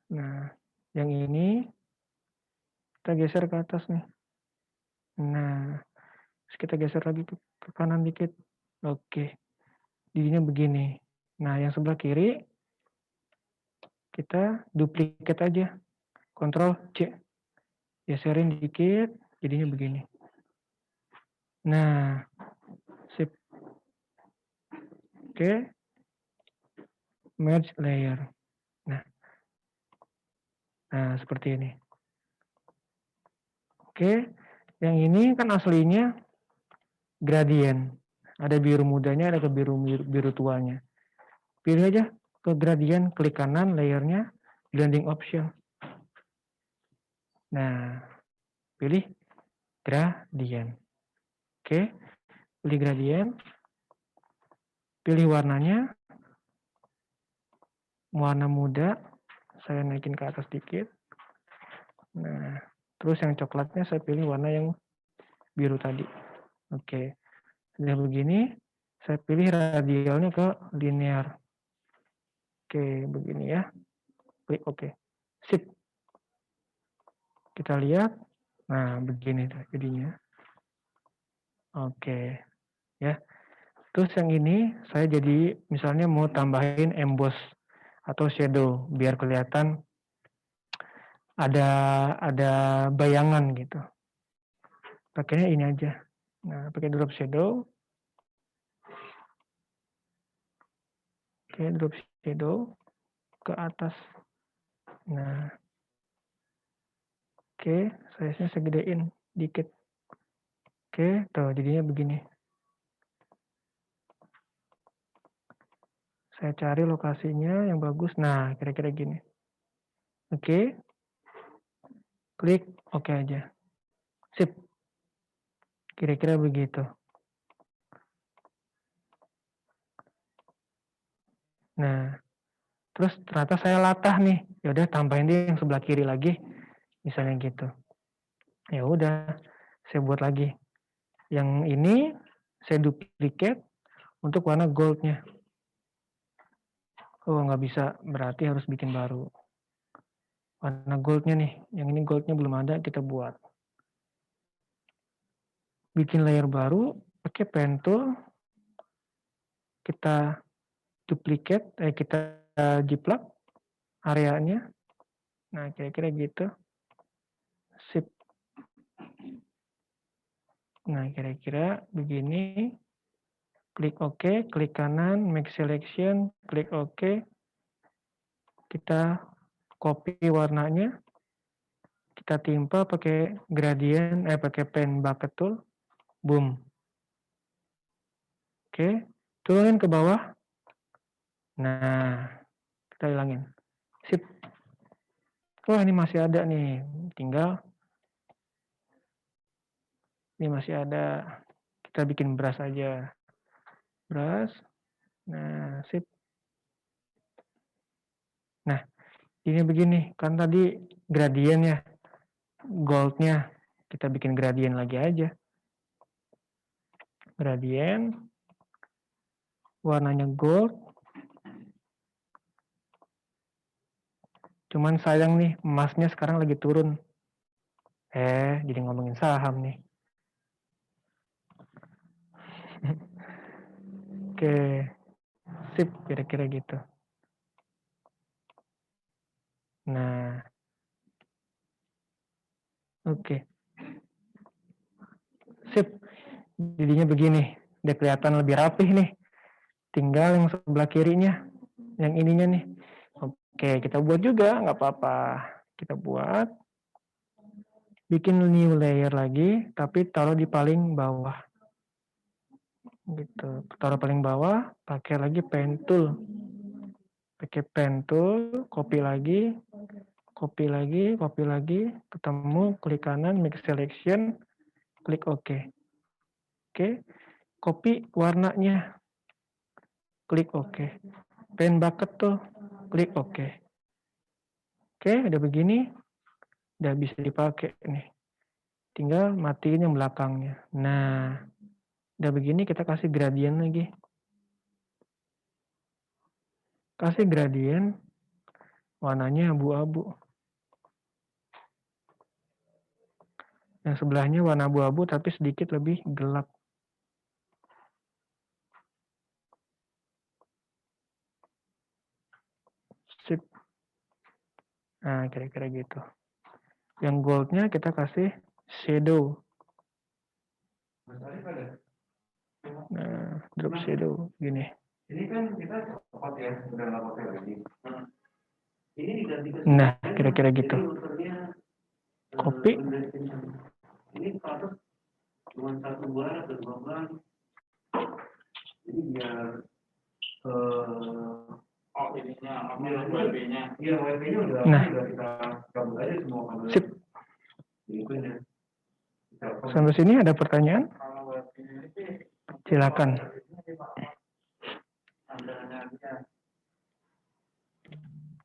Nah, yang ini kita geser ke atas nih. Nah, terus kita geser lagi ke kanan dikit. Oke. Jadinya begini. Nah, yang sebelah kiri kita duplikat aja. Ctrl C. Geserin dikit, jadinya begini. Nah, sip. Oke. Merge layer. Nah, seperti ini. Oke. Yang ini kan aslinya gradien. Ada biru mudanya, ada ke biru tuanya. Pilih aja ke gradien, klik kanan layernya, blending option. Nah, pilih gradien. Oke, pilih gradien. Pilih warnanya. Warna muda, saya naikin ke atas dikit. Nah, terus yang coklatnya saya pilih warna yang biru tadi. Oke, sudah begini, saya pilih radialnya ke linear. Oke, begini ya. Klik OK. Sip. Kita lihat. Nah, begini tuh jadinya. Oke, ya. Terus yang ini saya jadi misalnya mau tambahin emboss atau shadow biar kelihatan ada bayangan gitu. Pakainya ini aja. Nah, pakai drop shadow. Oke, drop shadow ke atas. Nah, oke, size-nya segedein dikit. Oke, tuh jadinya begini. Saya cari lokasinya yang bagus. Nah, kira-kira gini. Oke, klik oke aja. Sip. Kira-kira begitu. Nah, terus ternyata saya latah nih. Ya udah tambahin dia yang sebelah kiri lagi. Misalnya gitu. Ya udah, saya buat lagi. Yang ini saya duplicate untuk warna goldnya. Oh, nggak bisa. Berarti harus bikin baru. Warna goldnya nih. Yang ini goldnya belum ada, kita buat. Bikin layer baru, pakai pen tool. Kita duplicate, kita jiplak areanya. Nah, kira-kira gitu. Sip. Nah, kira-kira begini. Klik OK, klik kanan, make selection, klik OK. Kita copy warnanya. Kita timpa pakai gradient, pakai pen bucket tool. Boom. Oke, turunin ke bawah. Nah, kita hilangin. Sip. Wah, ini masih ada nih. Tinggal ini masih ada. Kita bikin brush aja. Brush. Nah, sip. Nah, ini begini. Kan tadi gradient ya. Goldnya. Kita bikin gradient lagi aja. Gradient. Warnanya gold. Cuman sayang nih, emasnya sekarang lagi turun. Jadi ngomongin saham nih. Oke. Sip, kira-kira gitu. Nah. Oke. Sip. Jadinya begini. Udah kelihatan lebih rapih nih. Tinggal yang sebelah kirinya. Yang ininya nih. Oke, kita buat juga. Nggak apa-apa. Kita buat. Bikin new layer lagi. Tapi taruh di paling bawah. Gitu. Taruh paling bawah. Pakai lagi pen tool. Pakai pen tool. Copy lagi. Copy lagi. Copy lagi. Ketemu. Klik kanan. Make selection. Klik OK. Oke. Copy warnanya. Klik OK. Pen bucket tuh. Klik OK. Oke, udah begini. Udah bisa dipakai nih. Tinggal matiin yang belakangnya. Nah, udah begini kita kasih gradient lagi. Kasih gradient. Warnanya abu-abu. Yang sebelahnya warna abu-abu tapi sedikit lebih gelap. Sip. Nah, kira-kira gitu. Yang goldnya kita kasih shadow. Nah, drop shadow. Gini. Ini kan kita copot ya, udah nggak pakai lagi. Ini diganti. Nah, kira-kira gitu. Copy. Ini harus cuma 1 bulan atau 2 bulan. Jadi biar ininya, WP-nya. Iya, WP-nya udah kita cabut aja semua kabel. Sip. Itunya. Sampai sini ada pertanyaan? Silakan.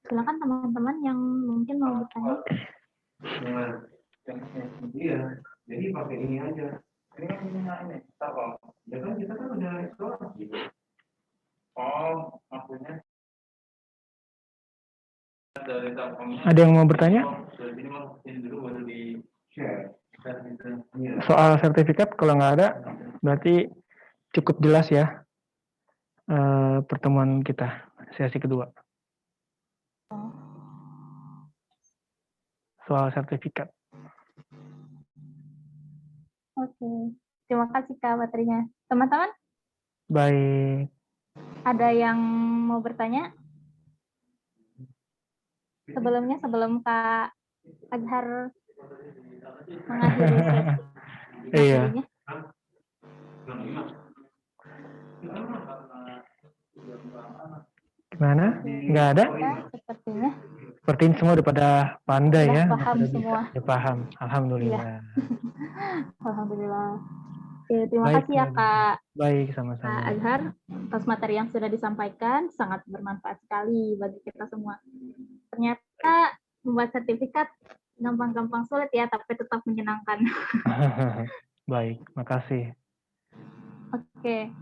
Silakan teman-teman yang mungkin mau bertanya. Nah, iya, jadi pakai ini aja. Ini kan ini, apa? Ya kan kita kan udah eksplorasi. Oh, maksudnya Ada yang mau bertanya? Soal sertifikat kalau nggak ada, berarti cukup jelas ya pertemuan kita sesi kedua soal sertifikat. Oke. Terima kasih Kak materinya. Teman-teman, Baik. ada yang mau bertanya? Sebelumnya, sebelum Kak Azhar mengakhiri sesi Iya. materinya. Gimana? Nggak ada? Kita sepertinya Sepertinya semua udah pada pandai sudah ya. paham Udah bisa. semua. Udah paham. Alhamdulillah. Alhamdulillah. Oke, terima Baik, kasih ya baik. Kak Baik, Kak sama-sama. Azhar atas materi yang sudah disampaikan, sangat bermanfaat sekali bagi kita semua. Ternyata membuat sertifikat gampang-gampang sulit ya, tapi tetap menyenangkan. Baik, makasih. Oke.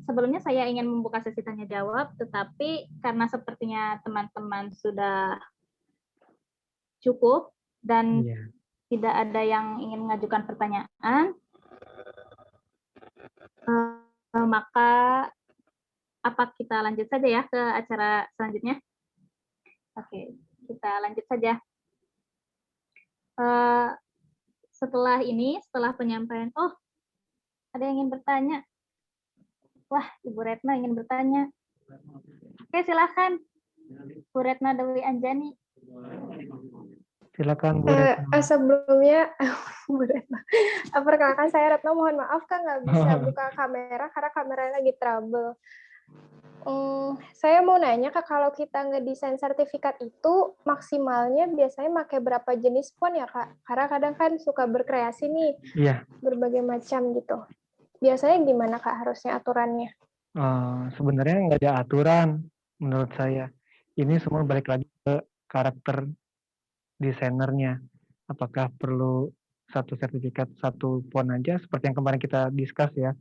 Sebelumnya saya ingin membuka sesi tanya jawab, tetapi karena sepertinya teman-teman sudah cukup dan Iya. tidak ada yang ingin mengajukan pertanyaan, maka apa kita lanjut saja ya ke acara selanjutnya? Oke, kita lanjut saja. Setelah ini, setelah penyampaian, oh ada yang ingin bertanya. Wah, Ibu Retna ingin bertanya. Oke, silakan. Bu Retna Dewi Anjani. Silakan Bu Retna. Sebelumnya, Bu Retna, perkenalkan saya Retna, mohon maaf Kak nggak bisa buka kamera karena kameranya lagi trouble. Saya mau nanya Kak, kalau kita ngedesain sertifikat itu maksimalnya biasanya pakai berapa jenis font ya Kak? Karena kadang kan suka berkreasi nih, Iya. berbagai macam gitu. Biasanya gimana Kak harusnya aturannya? Sebenarnya nggak ada aturan menurut saya. Ini semua balik lagi ke karakter desainernya. Apakah perlu satu sertifikat, satu font aja seperti yang kemarin kita discuss ya.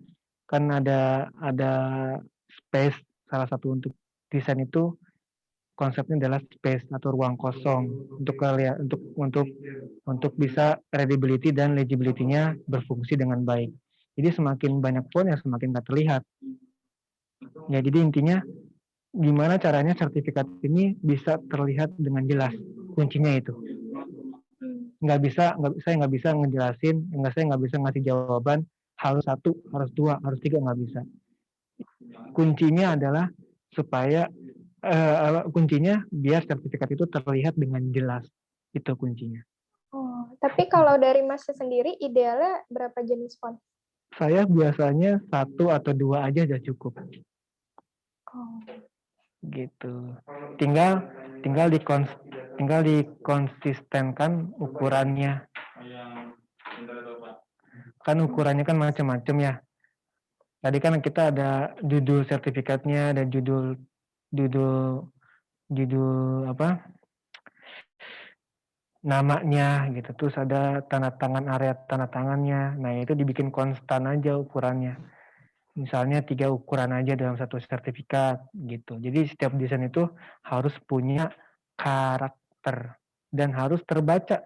Kan ada space, salah satu untuk desain itu konsepnya adalah space atau ruang kosong untuk bisa readability dan legibility-nya berfungsi dengan baik. Jadi semakin banyak font ya semakin nggak terlihat. Ya, jadi intinya gimana caranya sertifikat ini bisa terlihat dengan jelas. Kuncinya itu. Saya nggak bisa ngejelasin, saya nggak bisa ngasih jawaban harus 1, harus 2, harus 3, nggak bisa. Kuncinya adalah supaya kuncinya biar sertifikat itu terlihat dengan jelas. Itu kuncinya. Oh, tapi kalau dari Mas sendiri idealnya berapa jenis font? Saya biasanya 1 atau 2 aja udah cukup. Oh. Gitu. Tinggal dikonsistenkan ukurannya. Kan ukurannya kan macam-macam ya. Tadi kan kita ada judul sertifikatnya, ada judul apa? Namanya gitu. Terus ada tanda tangan, area tanda tangannya. Nah, itu dibikin konstan aja ukurannya. Misalnya 3 ukuran aja dalam satu sertifikat gitu. Jadi setiap desain itu harus punya karakter dan harus terbaca,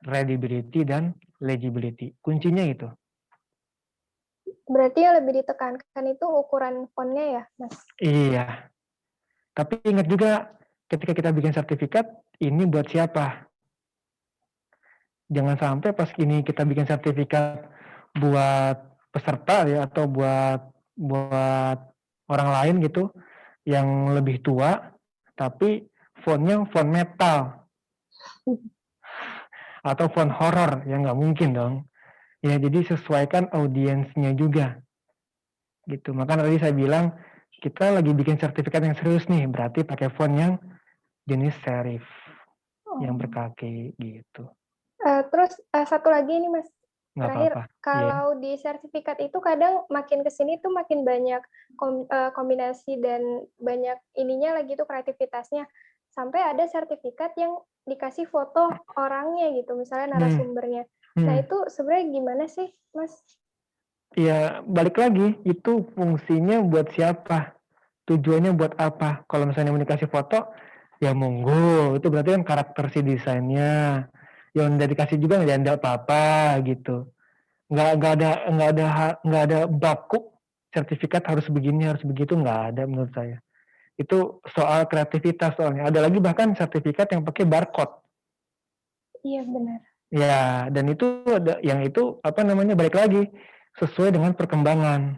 readability dan legibility. Kuncinya itu. Berarti yang lebih ditekankan itu ukuran fontnya ya, Mas? Iya. Tapi ingat juga ketika kita bikin sertifikat, ini buat siapa? Jangan sampai pas ini kita bikin sertifikat buat peserta ya atau buat orang lain gitu yang lebih tua tapi fontnya font metal atau font horor yang nggak mungkin dong ya. Jadi sesuaikan audiensnya juga gitu. Makanya tadi saya bilang kita lagi bikin sertifikat yang serius nih, berarti pakai font yang jenis serif yang berkaki gitu. Terus satu lagi nih Mas, Nggak terakhir, apa-apa. kalau di sertifikat itu kadang makin kesini tuh makin banyak kombinasi dan banyak ininya lagi tuh kreativitasnya. Sampai ada sertifikat yang dikasih foto orangnya gitu, misalnya narasumbernya. Nah itu sebenarnya gimana sih, Mas? Ya balik lagi, itu fungsinya buat siapa? Tujuannya buat apa? Kalau misalnya mau dikasih foto, ya monggo, itu berarti kan karakter si desainnya. Yang udah dikasih juga nggak apa-apa gitu. Nggak ada baku sertifikat harus begini harus begitu, nggak ada menurut saya. Itu soal kreativitas soalnya. Ada lagi bahkan sertifikat yang pakai barcode. Iya benar. Ya, dan itu ada yang itu apa namanya balik lagi sesuai dengan perkembangan.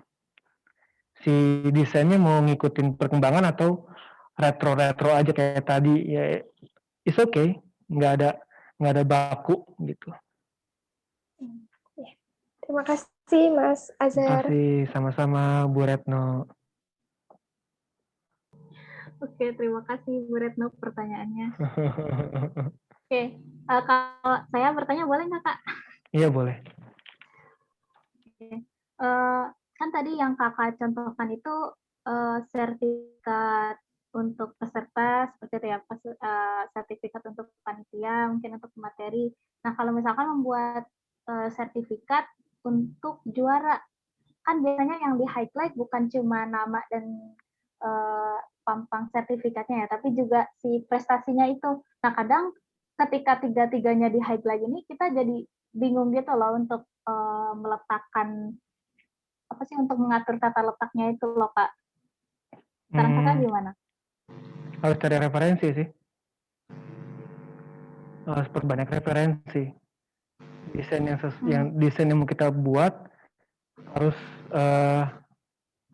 Si desainnya mau ngikutin perkembangan atau retro aja kayak tadi, ya it's okay, nggak ada baku gitu. Ya. Terima kasih Mas Terima Azhar. kasih, sama-sama Bu Retno. Oke, terima kasih Bu Retno pertanyaannya. Oke, kalau saya bertanya boleh nggak Kak? Iya boleh. Kan tadi yang Kakak contohkan itu sertifikat untuk peserta seperti itu ya, sertifikat untuk panitia, mungkin untuk materi. Nah, kalau misalkan membuat sertifikat untuk juara, kan biasanya yang di highlight bukan cuma nama dan pampang sertifikatnya ya, tapi juga si prestasinya itu. Nah, kadang ketika tiga-tiganya di highlight ini, kita jadi bingung gitu loh untuk meletakkan apa sih, untuk mengatur tata letaknya itu loh Kak. Saran Kakak gimana? Harus cari referensi sih. Harus perbanyak referensi. Desain yang mau kita buat harus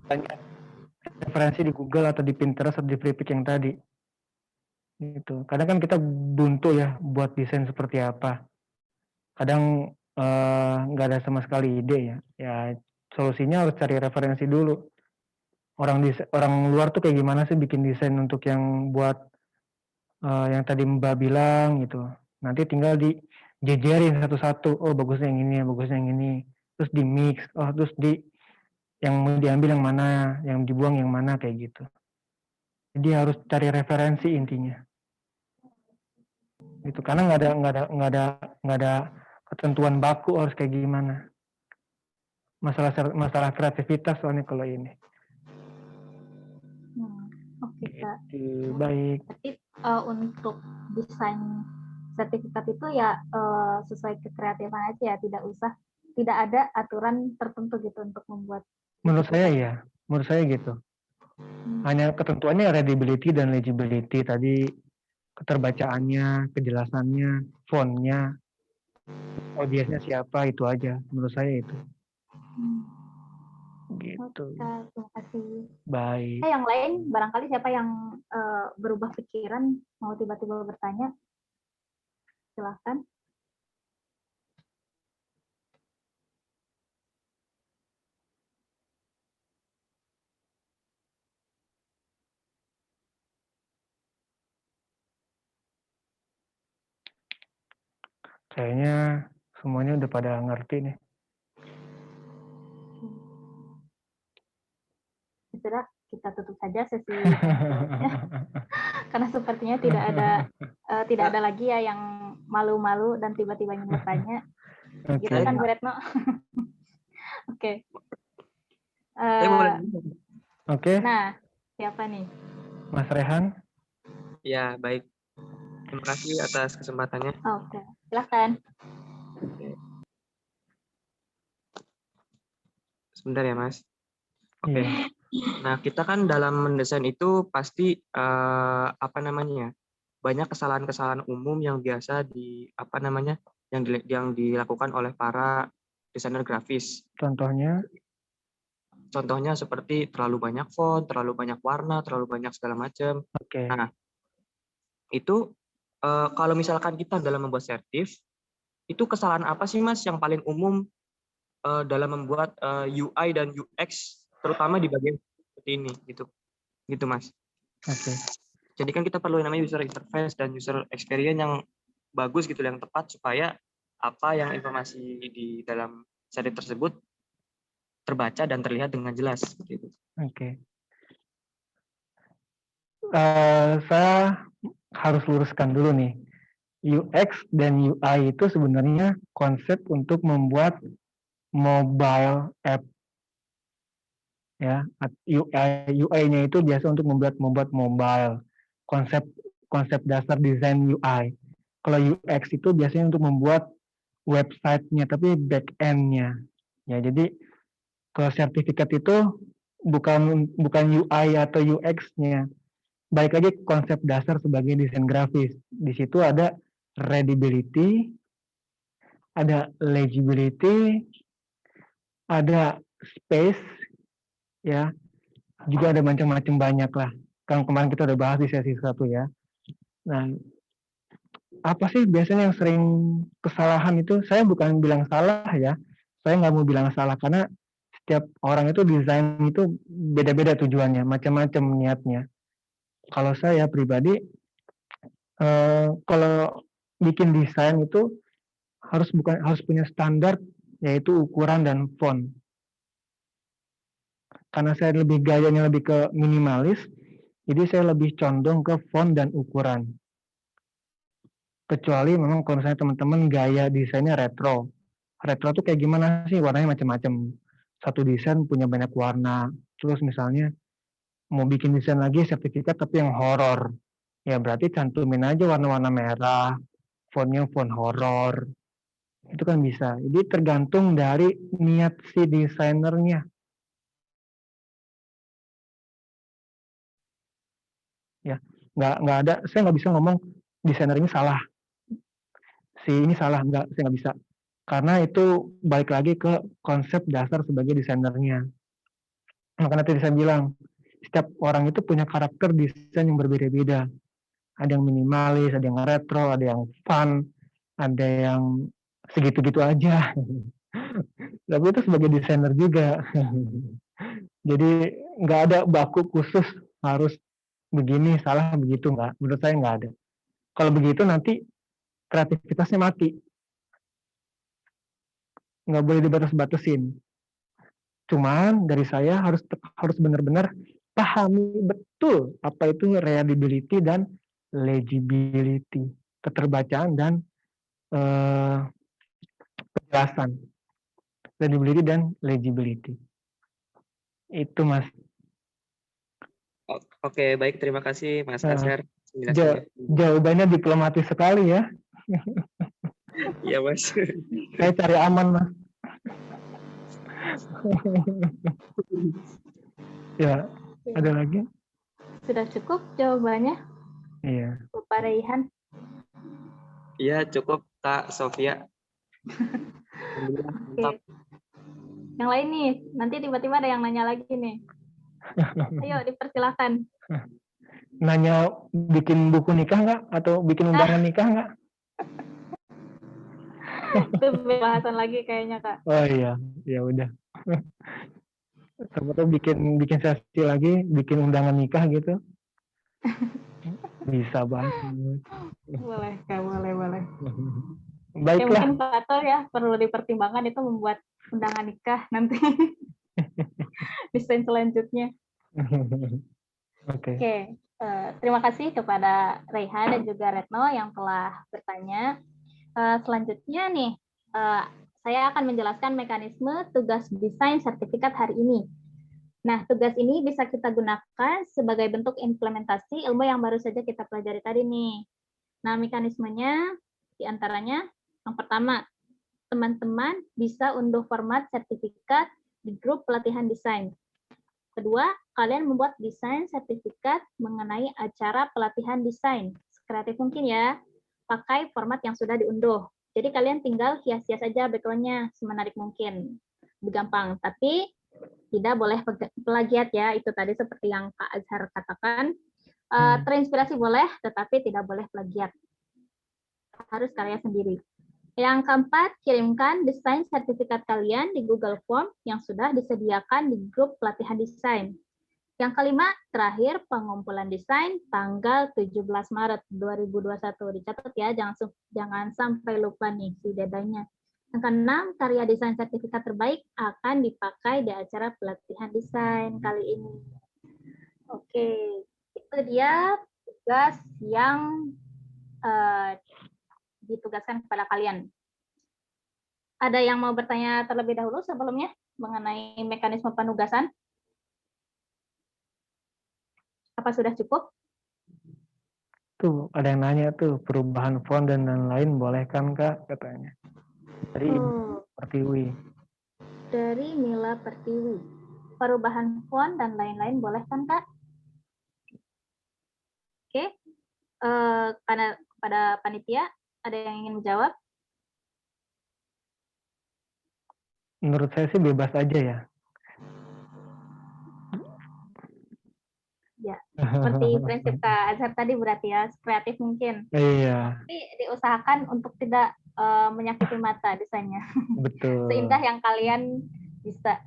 banyak referensi di Google atau di Pinterest atau di Flickr yang tadi. Gitu. Kadang kan kita buntu ya buat desain seperti apa. Kadang nggak ada sama sekali ide ya. Ya solusinya harus cari referensi dulu. Orang luar tuh kayak gimana sih bikin desain untuk yang buat yang tadi Mbak bilang gitu. Nanti tinggal dijejerin satu-satu. Oh bagusnya yang ini, bagusnya yang ini. Terus di mix. Oh terus yang mau diambil yang mana, yang dibuang yang mana kayak gitu. Jadi harus cari referensi intinya. Gitu. Karena nggak ada ketentuan baku harus kayak gimana. Masalah kreativitas soalnya kalau ini. Oke Kak. Gitu, baik. Tapi untuk desain sertifikat itu ya sesuai kekreatifan aja ya, tidak ada aturan tertentu gitu untuk membuat. Menurut saya ya, menurut saya gitu. Hanya ketentuannya readability dan legibility tadi, keterbacaannya, kejelasannya, fontnya, audiensnya siapa, itu aja. Menurut saya itu. Gitu. Terima kasih. Baik. Yang lain barangkali siapa yang berubah pikiran mau tiba-tiba bertanya, silahkan. Kayaknya semuanya udah pada ngerti nih. Sudah, kita tutup saja sesi karena sepertinya tidak ada lagi ya yang malu-malu dan tiba-tiba ingin bertanya. Gitu kan Bu Retno? Oke. Oke. Nah, siapa nih? Mas Rehan. Ya, baik. Terima kasih atas kesempatannya. Oke, silakan. Sebentar ya, Mas. Oke. Nah, kita kan dalam mendesain itu pasti banyak kesalahan-kesalahan umum yang biasa yang dilakukan oleh para desainer grafis. Contohnya seperti terlalu banyak font, terlalu banyak warna, terlalu banyak segala macam. Oke. Nah, itu kalau misalkan kita dalam membuat sertif, itu kesalahan apa sih Mas yang paling umum dalam membuat UI dan UX, terutama di bagian seperti ini, gitu Mas. Oke. Jadi kan kita perlu yang namanya user interface dan user experience yang bagus gitu, yang tepat supaya apa yang informasi di dalam sertif tersebut terbaca dan terlihat dengan jelas seperti itu. Oke. Saya harus luruskan dulu nih. UX dan UI itu sebenarnya konsep untuk membuat mobile app. Ya, UI-nya itu biasa untuk membuat mobile. Konsep konsep dasar desain UI. Kalau UX itu biasanya untuk membuat website-nya, tapi back-end-nya. Ya, jadi kalau sertifikat itu bukan UI atau UX-nya. Balik lagi ke konsep dasar sebagai desain grafis. Di situ ada readability, ada legibility, ada space, ya, juga ada macam-macam banyak lah. Kan kemarin kita udah bahas di sesi 1 ya. Nah, apa sih biasanya yang sering kesalahan itu? Saya bukan bilang salah ya. Saya nggak mau bilang salah karena setiap orang itu desain itu beda-beda tujuannya, macam-macam niatnya. Kalau saya pribadi, kalau bikin desain itu harus punya standar, yaitu ukuran dan font. Karena saya gayanya lebih ke minimalis, jadi saya lebih condong ke font dan ukuran. Kecuali memang kalau misalnya teman-teman gaya desainnya retro. Retro tuh kayak gimana sih? Warnanya macam-macam. Satu desain punya banyak warna. Terus misalnya mau bikin desain lagi sertifikat tapi yang horor. Ya berarti cantumin aja warna-warna merah, fontnya font horor. Itu kan bisa. Jadi tergantung dari niat si desainernya. Ya, nggak ada. Saya nggak bisa ngomong desainer ini salah, si ini salah, saya nggak bisa. Karena itu balik lagi ke konsep dasar sebagai desainernya. Makanya tadi saya bilang, setiap orang itu punya karakter desain yang berbeda-beda. Ada yang minimalis, ada yang retro, ada yang fun, ada yang segitu-gitu aja. Tapi itu sebagai desainer juga. Jadi nggak ada baku khusus harus begini, salah begitu, nggak. Menurut saya nggak ada. Kalau begitu nanti kreativitasnya mati. Nggak boleh dibatas-batasin. Cuman dari saya harus benar-benar pahami betul apa itu readability dan legibility, keterbacaan dan penjelasan. Readability dan legibility. Itu Mas. Oke, baik, terima kasih Mas Kaser. Jawabannya diplomatis sekali ya. Iya Mas. Saya cari aman Mas. Ya, ada lagi? Sudah cukup jawabannya, Iya. Bapak Raihan? Iya, cukup Kak Sofia. Oke. Yang lain nih, nanti tiba-tiba ada yang nanya lagi nih. Ayo, dipersilakan. Nanya bikin buku nikah nggak? Atau bikin undangan nikah nggak? Itu bahasan lagi kayaknya, Kak. Oh iya, ya udah. Siapa tahu bikin sesi lagi, bikin undangan nikah gitu. Bisa banget. Boleh, Kak, boleh. Baiklah. Ya, mungkin Pak Atul ya, perlu dipertimbangkan itu membuat undangan nikah nanti. Desain selanjutnya. Oke. Terima kasih kepada Raihan dan juga Retno yang telah bertanya. Selanjutnya nih, saya akan menjelaskan mekanisme tugas desain sertifikat hari ini. Nah, tugas ini bisa kita gunakan sebagai bentuk implementasi ilmu yang baru saja kita pelajari tadi nih. Nah, mekanismenya diantaranya, yang pertama, teman-teman bisa unduh format sertifikat di grup pelatihan desain. Kedua, kalian membuat desain sertifikat mengenai acara pelatihan desain. Sekreatif mungkin ya, pakai format yang sudah diunduh. Jadi kalian tinggal hias-hias aja background-nya semenarik mungkin. Lebih gampang, tapi tidak boleh plagiat ya, itu tadi seperti yang Kak Azhar katakan. Terinspirasi boleh, tetapi tidak boleh plagiat. Harus karya sendiri. Yang keempat, kirimkan desain sertifikat kalian di Google Form yang sudah disediakan di grup pelatihan desain. Yang kelima, terakhir pengumpulan desain tanggal 17 Maret 2021. Dicatat ya, jangan sampai lupa nih si deadline-nya. Yang keenam, karya desain sertifikat terbaik akan dipakai di acara pelatihan desain kali ini. Oke, itu dia tugas yang ditugaskan kepada kalian. Ada yang mau bertanya terlebih dahulu sebelumnya mengenai mekanisme penugasan? Apa sudah cukup? Tuh, ada yang nanya tuh, perubahan font dan lain-lain boleh kan, Kak? Katanya. Dari Oh, Pertiwi. dari Mila Pertiwi. Perubahan font dan lain-lain boleh kan, Kak? Oke. Karena pada panitia ada yang ingin menjawab? Menurut saya sih bebas aja ya. Ya, seperti prinsip Kak Azhar tadi berarti ya, kreatif mungkin. Iya, Tapi diusahakan untuk tidak menyakiti mata desainnya. betul. Seindah yang kalian bisa.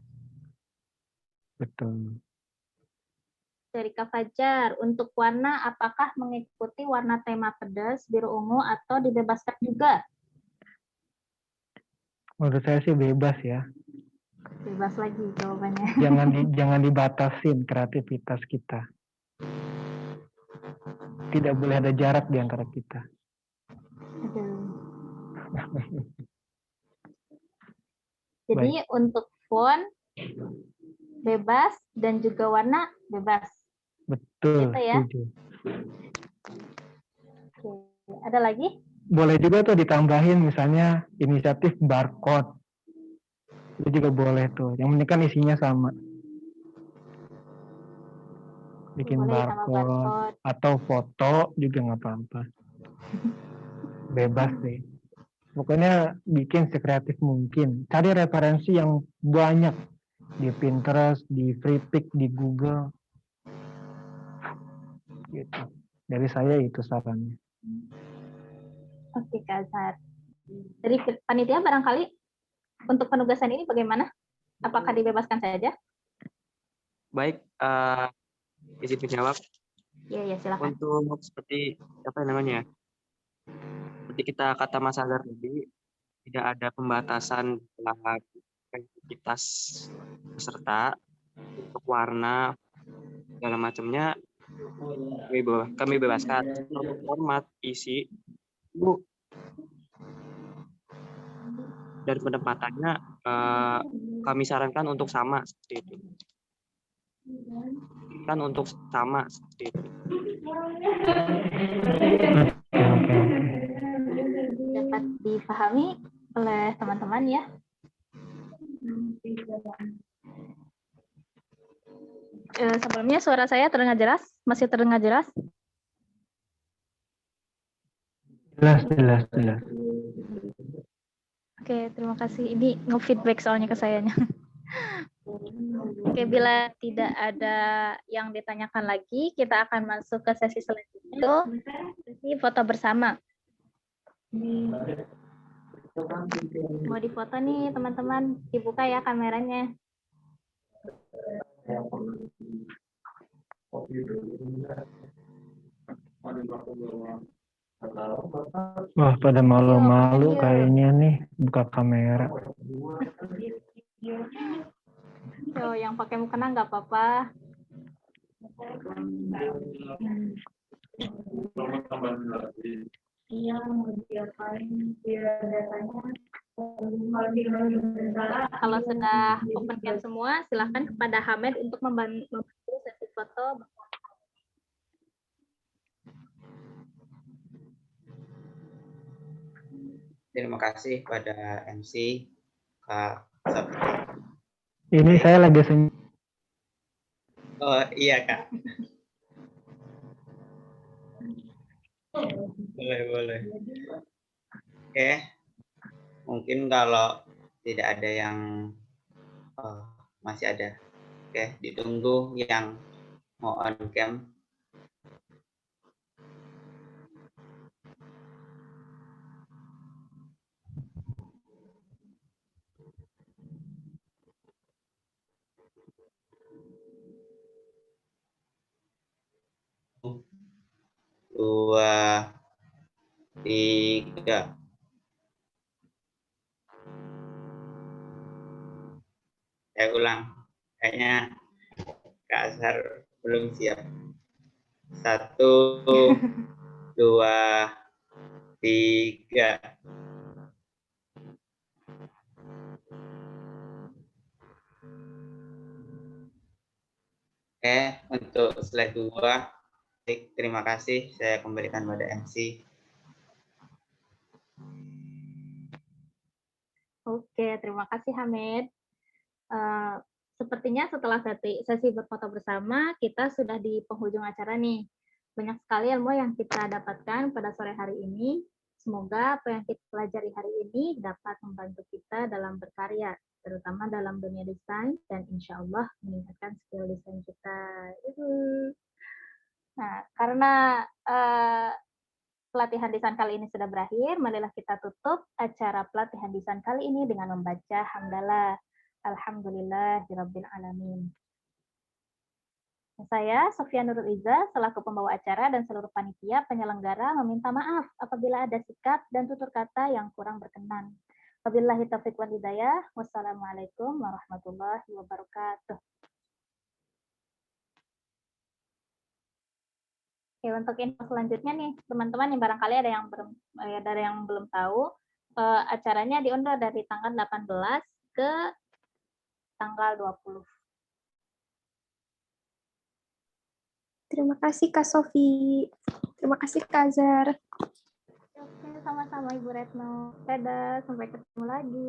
Betul. Dari Kak Fajar, untuk warna apakah mengikuti warna tema pedas, biru ungu, atau dibebaskan juga? Menurut saya sih bebas ya. Bebas lagi jawabannya. Jangan dibatasin kreativitas kita. Tidak boleh ada jarak di antara kita. Aduh. Jadi untuk font bebas dan juga warna bebas. Betul, Gitu ya. setuju. Oke. Ada lagi? Boleh juga tuh ditambahin misalnya inisiatif barcode. Itu juga boleh tuh. Yang penting kan isinya sama. Bikin Boleh ditambah barcode barcode. atau foto juga nggak apa-apa. Bebas deh. Pokoknya bikin sekreatif mungkin. Cari referensi yang banyak di Pinterest, di Freepik, di Google. Gitu. Dari saya itu sarannya. Oke, Kak Azhar. Dari panitia barangkali untuk penugasan ini bagaimana? Apakah dibebaskan saja? Baik, izin menjawab. Iya, silakan. Untuk seperti apa namanya? Seperti kata Mas Azhar tadi, tidak ada pembatasan dalam kreativitas peserta untuk warna segala macamnya. Kami bebaskan untuk format isi itu dan penempatannya kami sarankan untuk sama seperti itu. Kan untuk sama seperti itu. Oke. Dapat dipahami oleh teman-teman ya. Sebelumnya suara saya terdengar jelas? Masih terdengar jelas? Jelas. Oke, terima kasih. Ini nge-feedback soalnya ke sayanya. Oke, bila tidak ada yang ditanyakan lagi, kita akan masuk ke sesi selanjutnya. Sesi foto bersama. Mau difoto nih teman-teman, dibuka ya kameranya. Wah, pada malu-malu kayaknya nih buka kamera. Yo, yang pakai mukena nggak apa-apa. Iya, mau diapain? Kalau sudah open cam semua, silahkan kepada Hamed untuk membantu sesi foto. Terima kasih pada MC Kak Sabti. Ini saya lagi Oh iya Kak. Boleh. Oke. Mungkin kalau tidak ada yang masih ada. Oke, ditunggu yang mau on cam. Dua, tiga. Saya ulang. Kayaknya Kak Azhar belum siap. 1, 2, 3. Oke, untuk slide 2 Baik, terima kasih. Saya kembalikan pada MC. Oke, terima kasih Hamid. Eh, Sepertinya setelah sesi berfoto bersama, kita sudah di penghujung acara nih. Banyak sekali ilmu yang kita dapatkan pada sore hari ini. Semoga apa yang kita pelajari hari ini dapat membantu kita dalam berkarya, terutama dalam dunia desain, dan insya Allah meningkatkan skill desain kita. Nah, karena pelatihan desain kali ini sudah berakhir, marilah kita tutup acara pelatihan desain kali ini dengan membaca hamdalah. Alhamdulillahirabbil alamin. Saya, Sofia Nurul Iza, selaku pembawa acara dan seluruh panitia penyelenggara meminta maaf apabila ada sikap dan tutur kata yang kurang berkenan. Wabillahi taufiq wal hidayah. Wassalamualaikum warahmatullahi wabarakatuh. Oke, untuk info selanjutnya nih, teman-teman yang barangkali ada yang belum tahu, acaranya diundur dari tanggal 18 ke tanggal 20. Terima kasih Kak Sofi. Terima kasih Kak Azhar. Oke, sama-sama Ibu Retno. Dadah, sampai ketemu lagi.